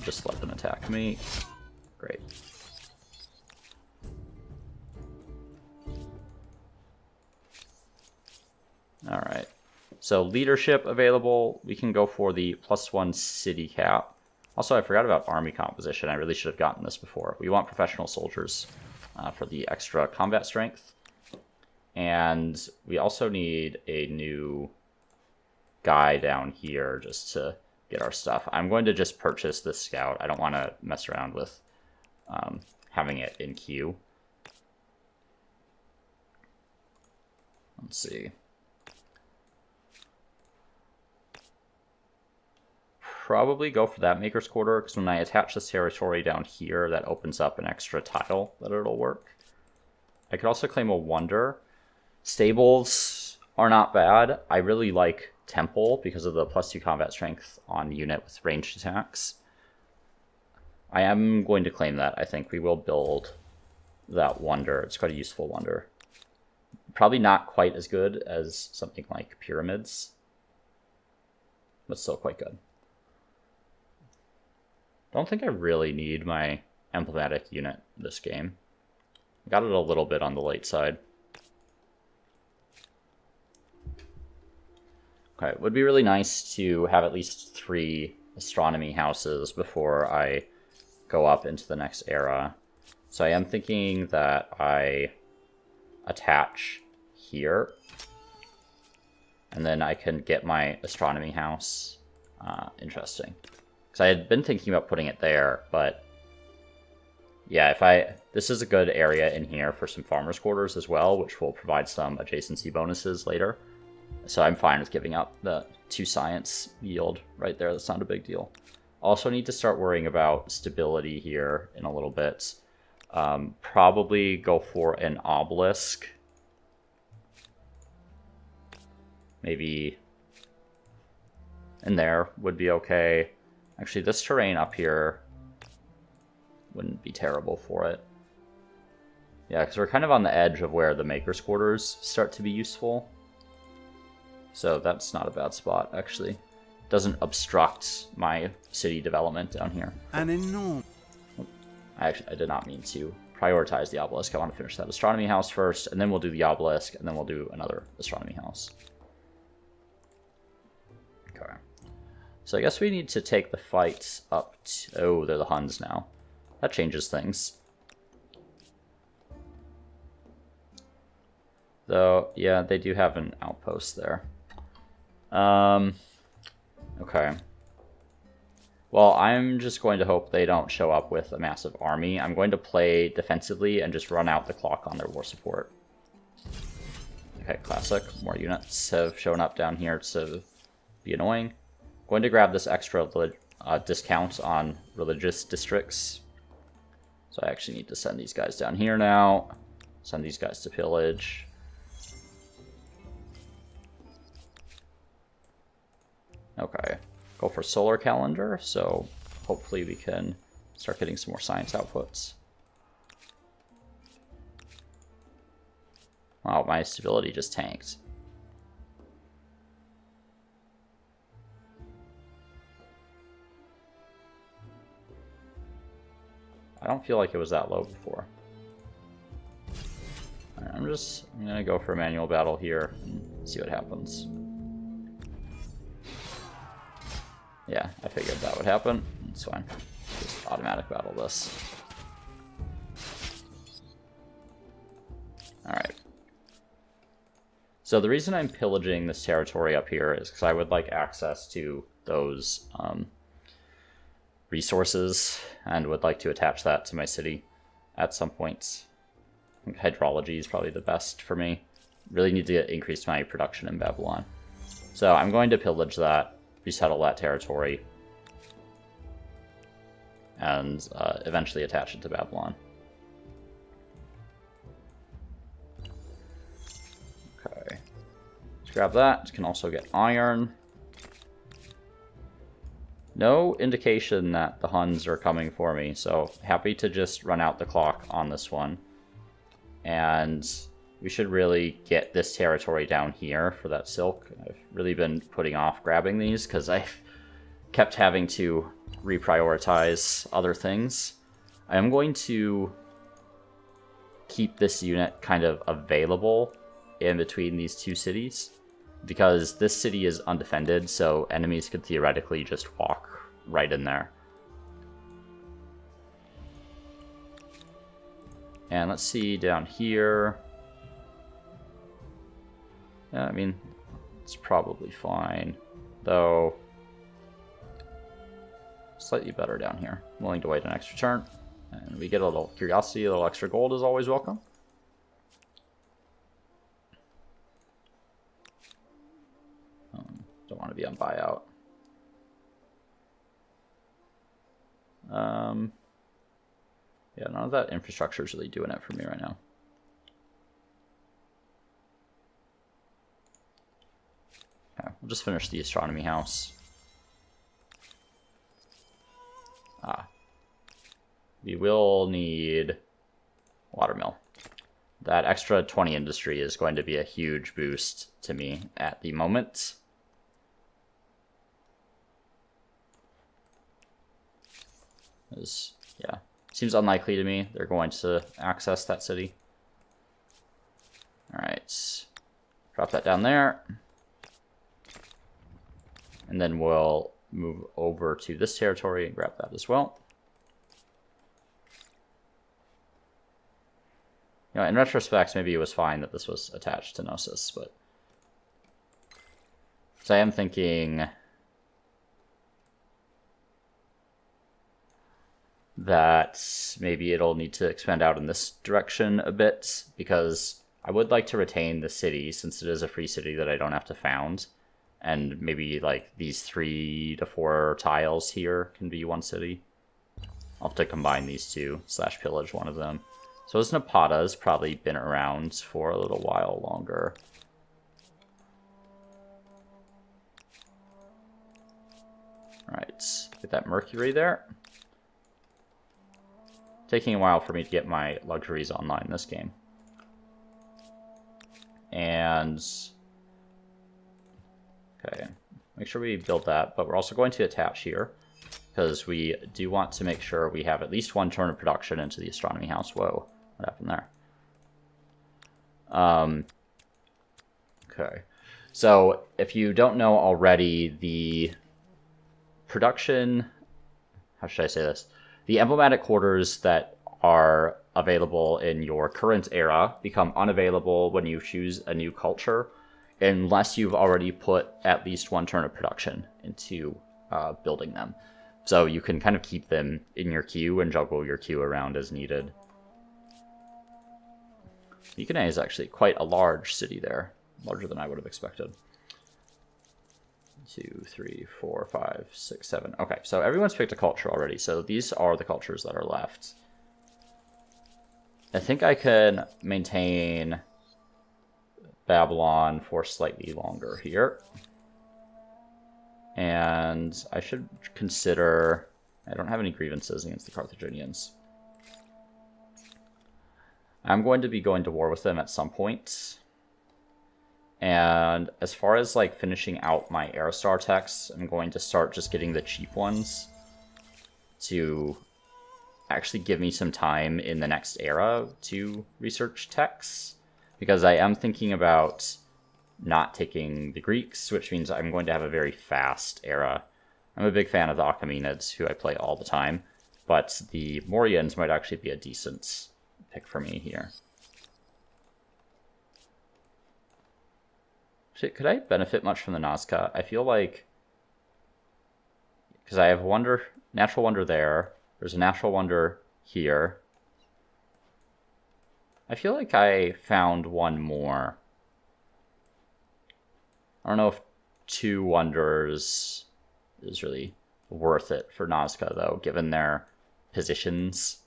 S1: Just let them attack me. Great. Alright. So leadership available. We can go for the +1 city cap. Also, I forgot about army composition. I really should have gotten this before. We want professional soldiers for the extra combat strength. And we also need a new guy down here just to get our stuff. I'm going to just purchase this scout. I don't want to mess around with having it in queue. Let's see. Probably go for that Maker's Quarter, because when I attach this territory down here, that opens up an extra tile that it'll work. I could also claim a Wonder. Stables are not bad. I really like Temple because of the +2 combat strength on unit with ranged attacks. I am going to claim that. I think we will build that Wonder. It's quite a useful Wonder. Probably not quite as good as something like Pyramids, but still quite good. I don't think I really need my emblematic unit this game. Got it a little bit on the late side. Okay, it would be really nice to have at least 3 astronomy houses before I go up into the next era. So I am thinking that I attach here, and then I can get my astronomy house. Interesting. Because I had been thinking about putting it there, but Yeah, this is a good area in here for some farmers' quarters as well, which will provide some adjacency bonuses later. So I'm fine with giving up the 2 science yield right there. That's not a big deal. Also need to start worrying about stability here in a little bit. Probably go for an obelisk. Maybe in there would be okay. Actually, this terrain up here wouldn't be terrible for it. Yeah, because we're kind of on the edge of where the maker's quarters start to be useful. So that's not a bad spot, actually. Doesn't obstruct my city development down here.
S3: An enormous...
S1: I did not mean to prioritize the obelisk. I want to finish that astronomy house first, and then we'll do the obelisk, and then we'll do another astronomy house. Okay. So I guess we need to take the fights up to... Oh, they're the Huns now. That changes things. Though, yeah, they do have an outpost there. Okay. Well, I'm just going to hope they don't show up with a massive army. I'm going to play defensively and just run out the clock on their war support. Okay, classic. More units have shown up down here to be annoying. Going to grab this extra discount on religious districts. So I actually need to send these guys down here now. Send these guys to pillage. Okay, go for solar calendar, so hopefully we can start getting some more science outputs. Wow, my stability just tanked. I don't feel like it was that low before. I'm gonna go for a manual battle here and see what happens. Yeah, I figured that would happen. It's fine. Just automatic battle this. Alright. So the reason I'm pillaging this territory up here is because I would like access to those resources and would like to attach that to my city at some point. I think hydrology is probably the best for me. Really need to increase my production in Babylon. So I'm going to pillage that, resettle that territory, and eventually attach it to Babylon. Okay. Let's grab that. You can also get iron. No indication that the Huns are coming for me, so happy to just run out the clock on this one. And we should really get this territory down here for that silk. I've really been putting off grabbing these because I've kept having to reprioritize other things. I am going to keep this unit kind of available in between these two cities because this city is undefended, so enemies could theoretically just walk right in there. And let's see down here. Yeah, I mean, it's probably fine, though slightly better down here. I'm willing to wait an extra turn, and we get a little curiosity. A little extra gold is always welcome. Don't want to be on buyout. Yeah, none of that infrastructure is really doing it for me right now. Okay, we'll just finish the astronomy house. We will need watermill. That extra 20 industry is going to be a huge boost to me at the moment. Yeah, seems unlikely to me they're going to access that city. Alright, drop that down there. And then we'll move over to this territory and grab that as well. You know, in retrospect, maybe it was fine that this was attached to Gnosis, but... So I am thinking... that maybe it'll need to expand out in this direction a bit, because I would like to retain the city since it is a free city that I don't have to found. And maybe like these 3 to 4 tiles here can be one city. I'll have to combine these two, / pillage one of them. So this Napata's probably been around for a little while longer. Alright, get that Mercury there. Taking a while for me to get my luxuries online in this game. And okay, make sure we build that, but we're also going to attach here because we do want to make sure we have at least 1 turn of production into the astronomy house. Whoa, what happened there? Okay, so if you don't know already, the production, how should I say this? The emblematic quarters that are available in your current era become unavailable when you choose a new culture, unless you've already put at least 1 turn of production into building them. So you can kind of keep them in your queue and juggle your queue around as needed. Humankind is actually quite a large city there, larger than I would have expected. 2, 3, 4, 5, 6, 7. Okay, so everyone's picked a culture already, so these are the cultures that are left. I think I can maintain Babylon for slightly longer here. And I should consider... I don't have any grievances against the Carthaginians. I'm going to be going to war with them at some point. And as far as like finishing out my Aerostar texts, I'm going to start just getting the cheap ones to actually give me some time in the next era to research texts, because I am thinking about not taking the Greeks, which means I'm going to have a very fast era. I'm a big fan of the Achaemenids, who I play all the time, but the Morians might actually be a decent pick for me here. Could I benefit much from the Nazca? I feel like, because I have natural wonder there, there's a natural wonder here. I feel like I found one more. I don't know if 2 wonders is really worth it for Nazca, though, given their positions.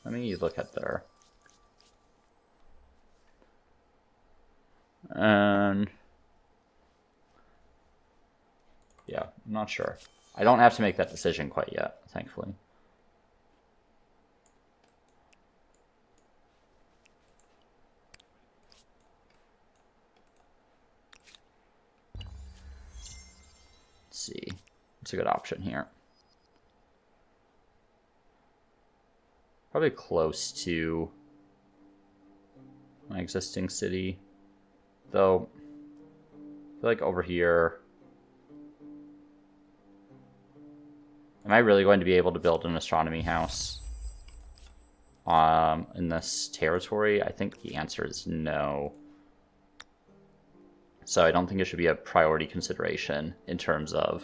S1: Let me look at their... And yeah, I'm not sure. I don't have to make that decision quite yet, thankfully. Let's see. What's a good option here? Probably close to my existing city. Though, I feel like over here... Am I really going to be able to build an astronomy house in this territory? I think the answer is no. So I don't think it should be a priority consideration in terms of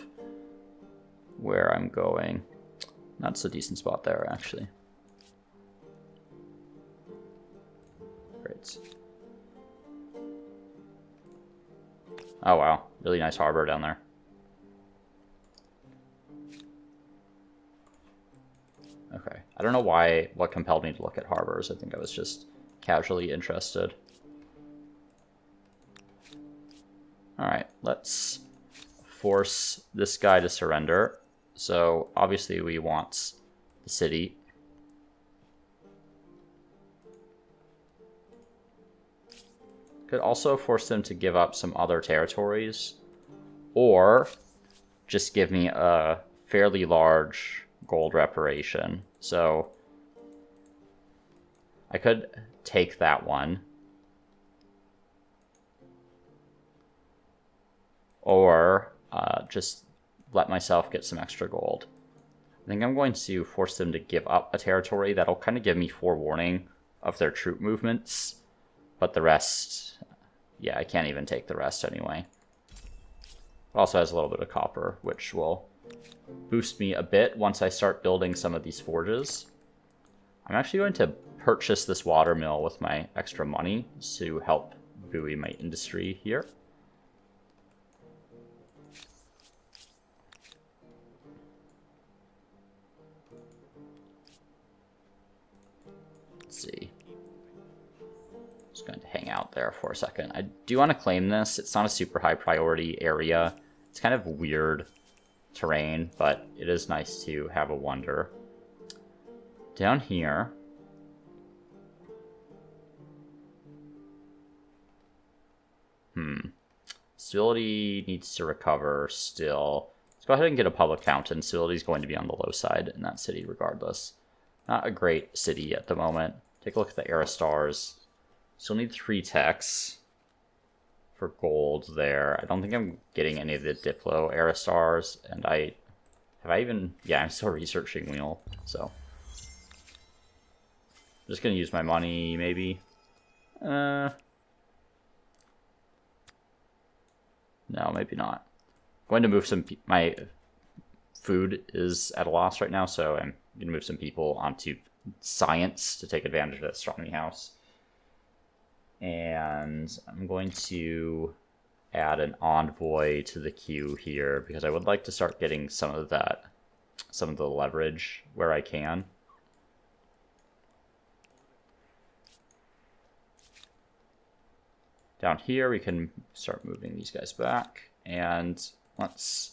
S1: where I'm going. That's a decent spot there, actually. Great. Oh wow, really nice harbor down there. Okay, I don't know what compelled me to look at harbors. I think I was just casually interested. Alright, let's force this guy to surrender. So obviously we want the city. Could also force them to give up some other territories, or just give me a fairly large gold reparation. So I could take that one, or just let myself get some extra gold. I think I'm going to force them to give up a territory that'll kind of give me forewarning of their troop movements. But the rest, yeah, I can't even take the rest anyway. Also has a little bit of copper, which will boost me a bit once I start building some of these forges. I'm actually going to purchase this water mill with my extra money to help buoy my industry here. Let's see. Just going to hang out there for a second. I do want to claim this. It's not a super high priority area. It's kind of weird terrain, but it is nice to have a wonder. Down here, civility needs to recover still. Let's go ahead and get a public fountain. Civility is going to be on the low side in that city regardless. Not a great city at the moment. Take a look at the era stars. Still need 3 techs for gold there. I don't think I'm getting any of the Diplo era stars, and yeah, I'm still researching wheel, so I'm just gonna use my money maybe. No, maybe not. I'm going to move my food is at a loss right now, so I'm gonna move some people onto science to take advantage of the astronomy house. And I'm going to add an envoy to the queue here because I would like to start getting some of the leverage where I can. Down here, we can start moving these guys back, and let's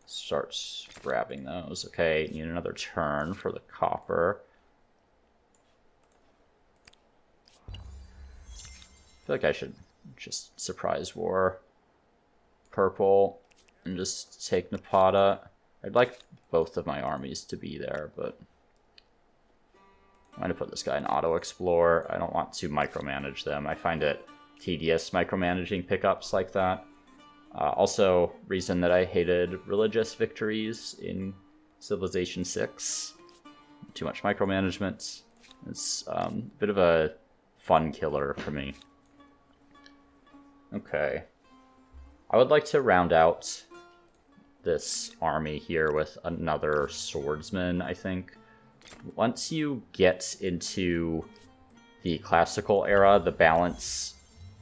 S1: start grabbing those. Okay, need another turn for the copper. I feel like I should just surprise war purple and just take Napata. I'd like both of my armies to be there, but I'm going to put this guy in auto explore. I don't want to micromanage them. I find it tedious micromanaging pickups like that. Also, reason that I hated religious victories in Civilization 6. Too much micromanagement. It's a bit of a fun killer for me. Okay. I would like to round out this army here with another swordsman, I think. Once you get into the classical era, the balance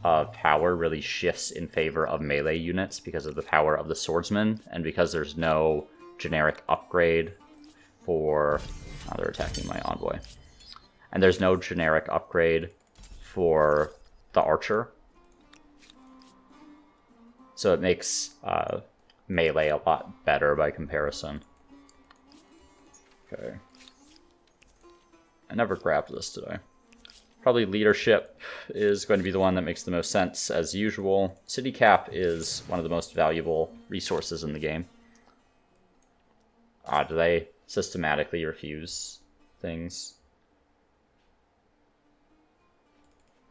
S1: of power really shifts in favor of melee units because of the power of the swordsman, and because there's no generic upgrade for... Oh, they're attacking my envoy. And there's no generic upgrade for the archer. So it makes melee a lot better by comparison. Okay. I never grabbed this today. Probably leadership is going to be the one that makes the most sense as usual. City cap is one of the most valuable resources in the game. Do they systematically refuse things?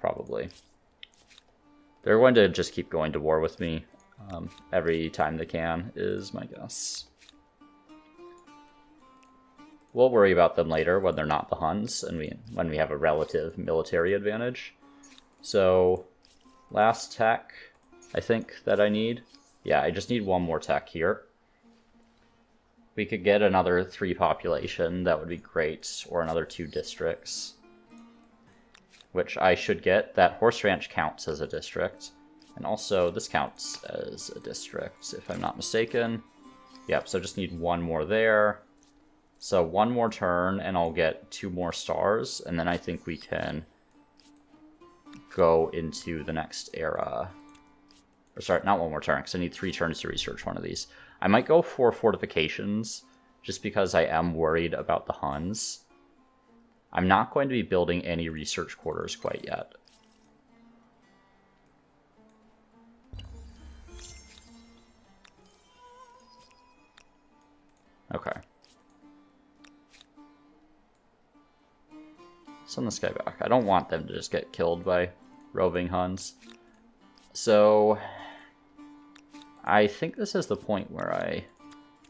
S1: Probably. They're going to just keep going to war with me every time they can, is my guess. We'll worry about them later when they're not the Huns and when we have a relative military advantage. So, last tech, I think, that I need. Yeah, I just need one more tech here. We could get another 3 population, that would be great, or another 2 districts. Which I should get. That horse ranch counts as a district. And also, this counts as a district, if I'm not mistaken. Yep, so just need 1 more there. So 1 more turn, and I'll get 2 more stars, and then I think we can go into the next era. Or sorry, not 1 more turn, because I need 3 turns to research one of these. I might go for fortifications, just because I am worried about the Huns. I'm not going to be building any research quarters quite yet. Okay. Send this guy back. I don't want them to just get killed by roving Huns. So, I think this is the point where I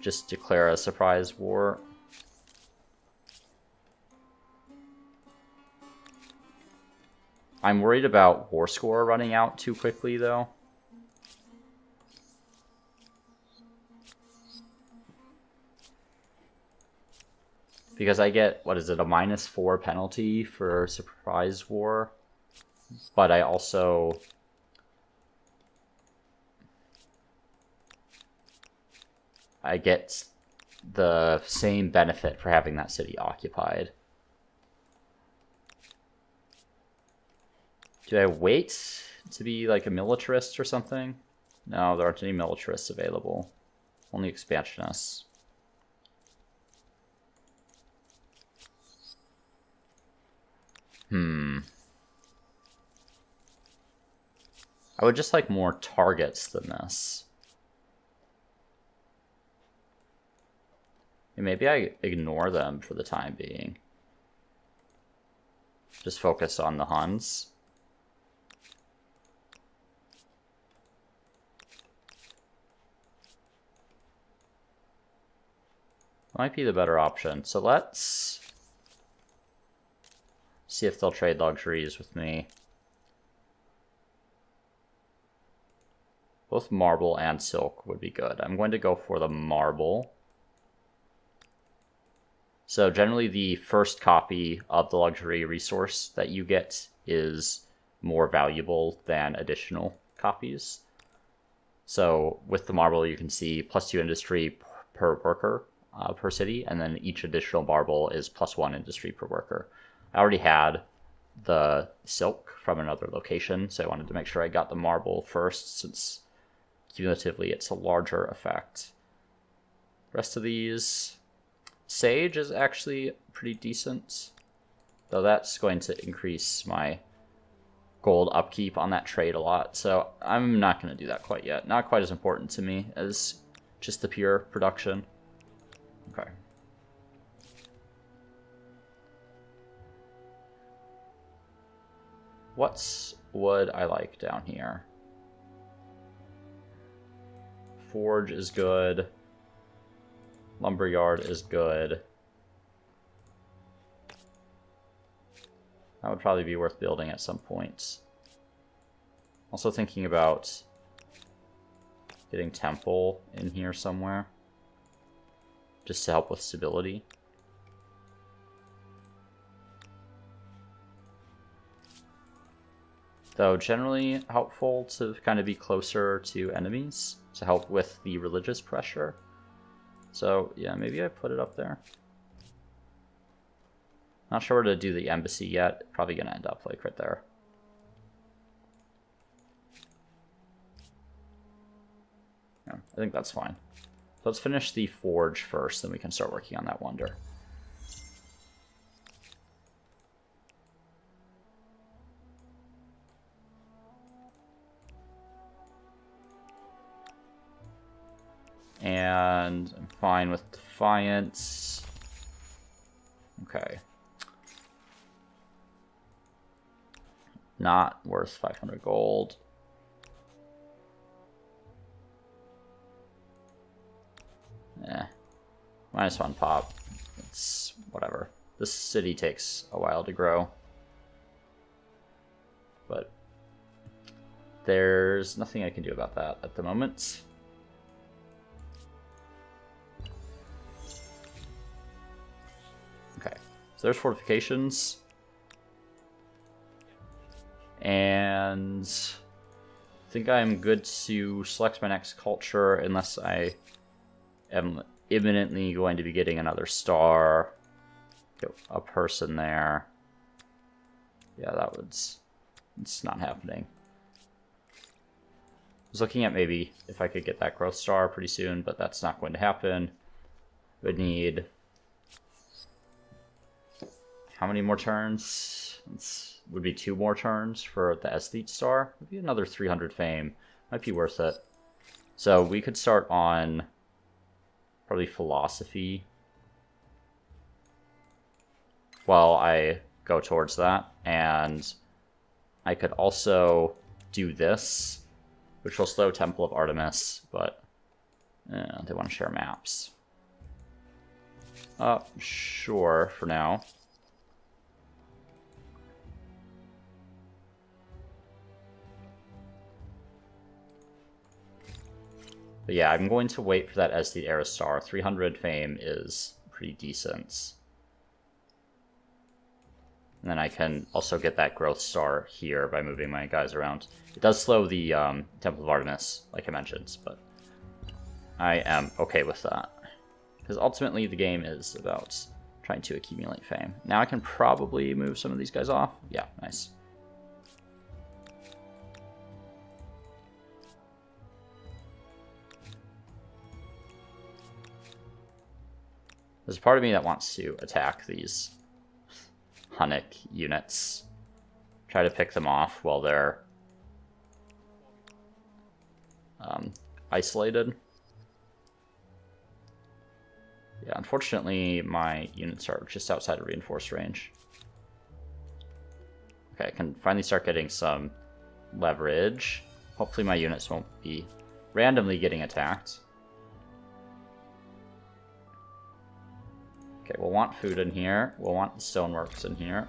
S1: just declare a surprise war. I'm worried about war score running out too quickly, though. because I get, what is it, a -4 penalty for surprise war, but I also get the same benefit for having that city occupied. Do I wait to be like a militarist or something? No, there aren't any militarists available. Only expansionists. I would just like more targets than this. And maybe I ignore them for the time being. Just focus on the Huns. Might be the better option. So let's see if they'll trade luxuries with me. Both marble and silk would be good. I'm going to go for the marble. So generally the first copy of the luxury resource that you get is more valuable than additional copies. So with the marble, you can see +2 industry per worker per city, and then each additional marble is +1 industry per worker. I already had the silk from another location, so I wanted to make sure I got the marble first, since cumulatively it's a larger effect. The rest of these, sage is actually pretty decent, though that's going to increase my gold upkeep on that trade a lot, so I'm not going to do that quite yet. Not quite as important to me as just the pure production. Okay. What would I like down here? Forge is good. Lumberyard is good. That would probably be worth building at some point. Also thinking about getting temple in here somewhere, just to help with stability. Though generally helpful to kind of be closer to enemies to help with the religious pressure. So yeah, maybe I put it up there. Not sure where to do the embassy yet. Probably gonna end up like right there. Yeah, I think that's fine. So let's finish the forge first, then we can start working on that wonder. And I'm fine with Defiance. Okay. Not worth 500 gold. -1 pop. It's whatever. This city takes a while to grow. But there's nothing I can do about that at the moment. Okay, so there's fortifications. And I think I'm good to select my next culture unless I am imminently going to be getting another star. Get a person there. Yeah, it's not happening. I was looking at maybe if I could get that growth star pretty soon, but that's not going to happen. Would need how many more turns? Would be 2 more turns for the aesthete star. Maybe another 300 fame. Might be worth it. So we could start on probably philosophy while I go towards that. And I could also do this, which will slow Temple of Artemis, but they want to share maps. Sure, for now. But yeah, I'm going to wait for that Esthete Era Star. 300 fame is pretty decent. And then I can also get that growth star here by moving my guys around. It does slow the Temple of Artemis, like I mentioned, but I am okay with that. Because ultimately the game is about trying to accumulate fame. Now I can probably move some of these guys off. Yeah, nice. There's a part of me that wants to attack these Hunnic units. Try to pick them off while they're isolated. Yeah, unfortunately, my units are just outside of reinforced range. Okay, I can finally start getting some leverage. Hopefully my units won't be randomly getting attacked. Okay, we'll want food in here. We'll want the stoneworks in here.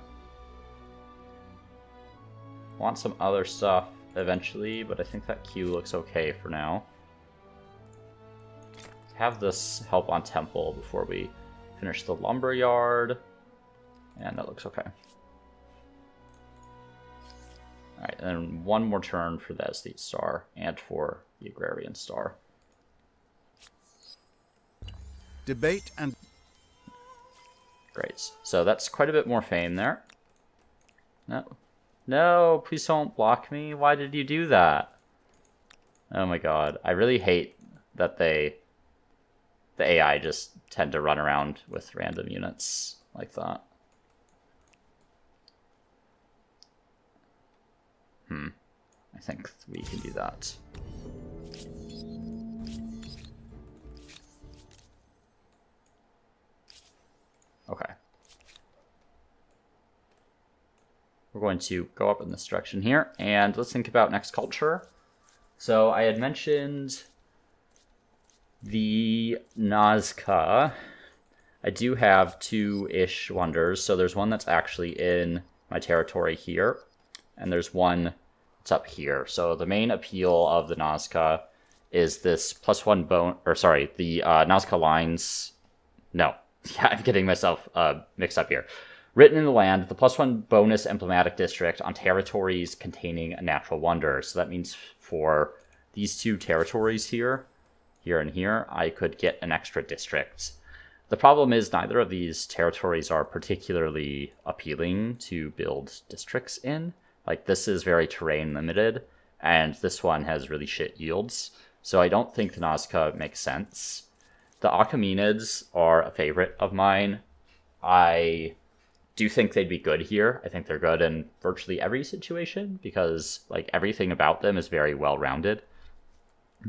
S1: Want some other stuff eventually, but I think that queue looks okay for now. Have this help on temple before we finish the lumber yard, and that looks okay. Alright, and then one more turn for the aesthete star and for the agrarian star.
S2: Debate and...
S1: Great. So that's quite a bit more fame there. No. No, please don't block me. Why did you do that? Oh my god. I really hate that the AI just tend to run around with random units like that. I think we can do that. Okay. We're going to go up in this direction here, and let's think about next culture. So I had mentioned the Nazca. I do have 2-ish wonders. So there's one that's actually in my territory here, and there's one that's up here. So the main appeal of the Nazca is this +1 bone, or sorry, the Nazca lines. No, yeah, I'm getting myself mixed up here. Written in the land, the +1 bonus emblematic district on territories containing a natural wonder. So that means for these 2 territories here and here, I could get an extra district. The problem is neither of these territories are particularly appealing to build districts in. Like, this is very terrain limited, and this one has really shit yields. So I don't think the Nazca makes sense. The Achaemenids are a favorite of mine. I do think they'd be good here. I think they're good in virtually every situation because, like, everything about them is very well-rounded.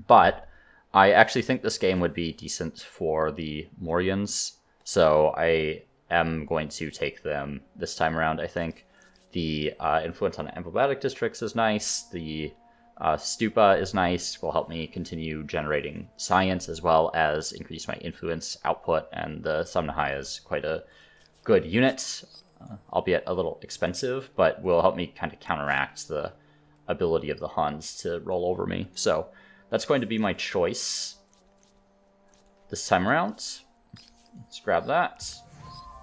S1: But I actually think this game would be decent for the Morians, so I am going to take them this time around, I think. The influence on emblematic districts is nice. The Stupa is nice, will help me continue generating science as well as increase my influence output, and the Samnahai is quite a good unit, albeit a little expensive, but will help me kind of counteract the ability of the Huns to roll over me. So that's going to be my choice this time around. Let's grab that,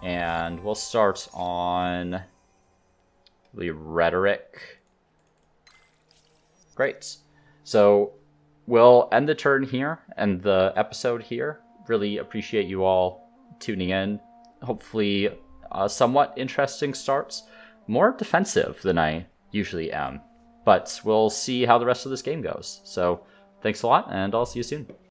S1: and we'll start on the rhetoric. Great. So we'll end the turn here and the episode here. Really appreciate you all tuning in. Hopefully somewhat interesting starts. More defensive than I usually am. But we'll see how the rest of this game goes. So thanks a lot, and I'll see you soon.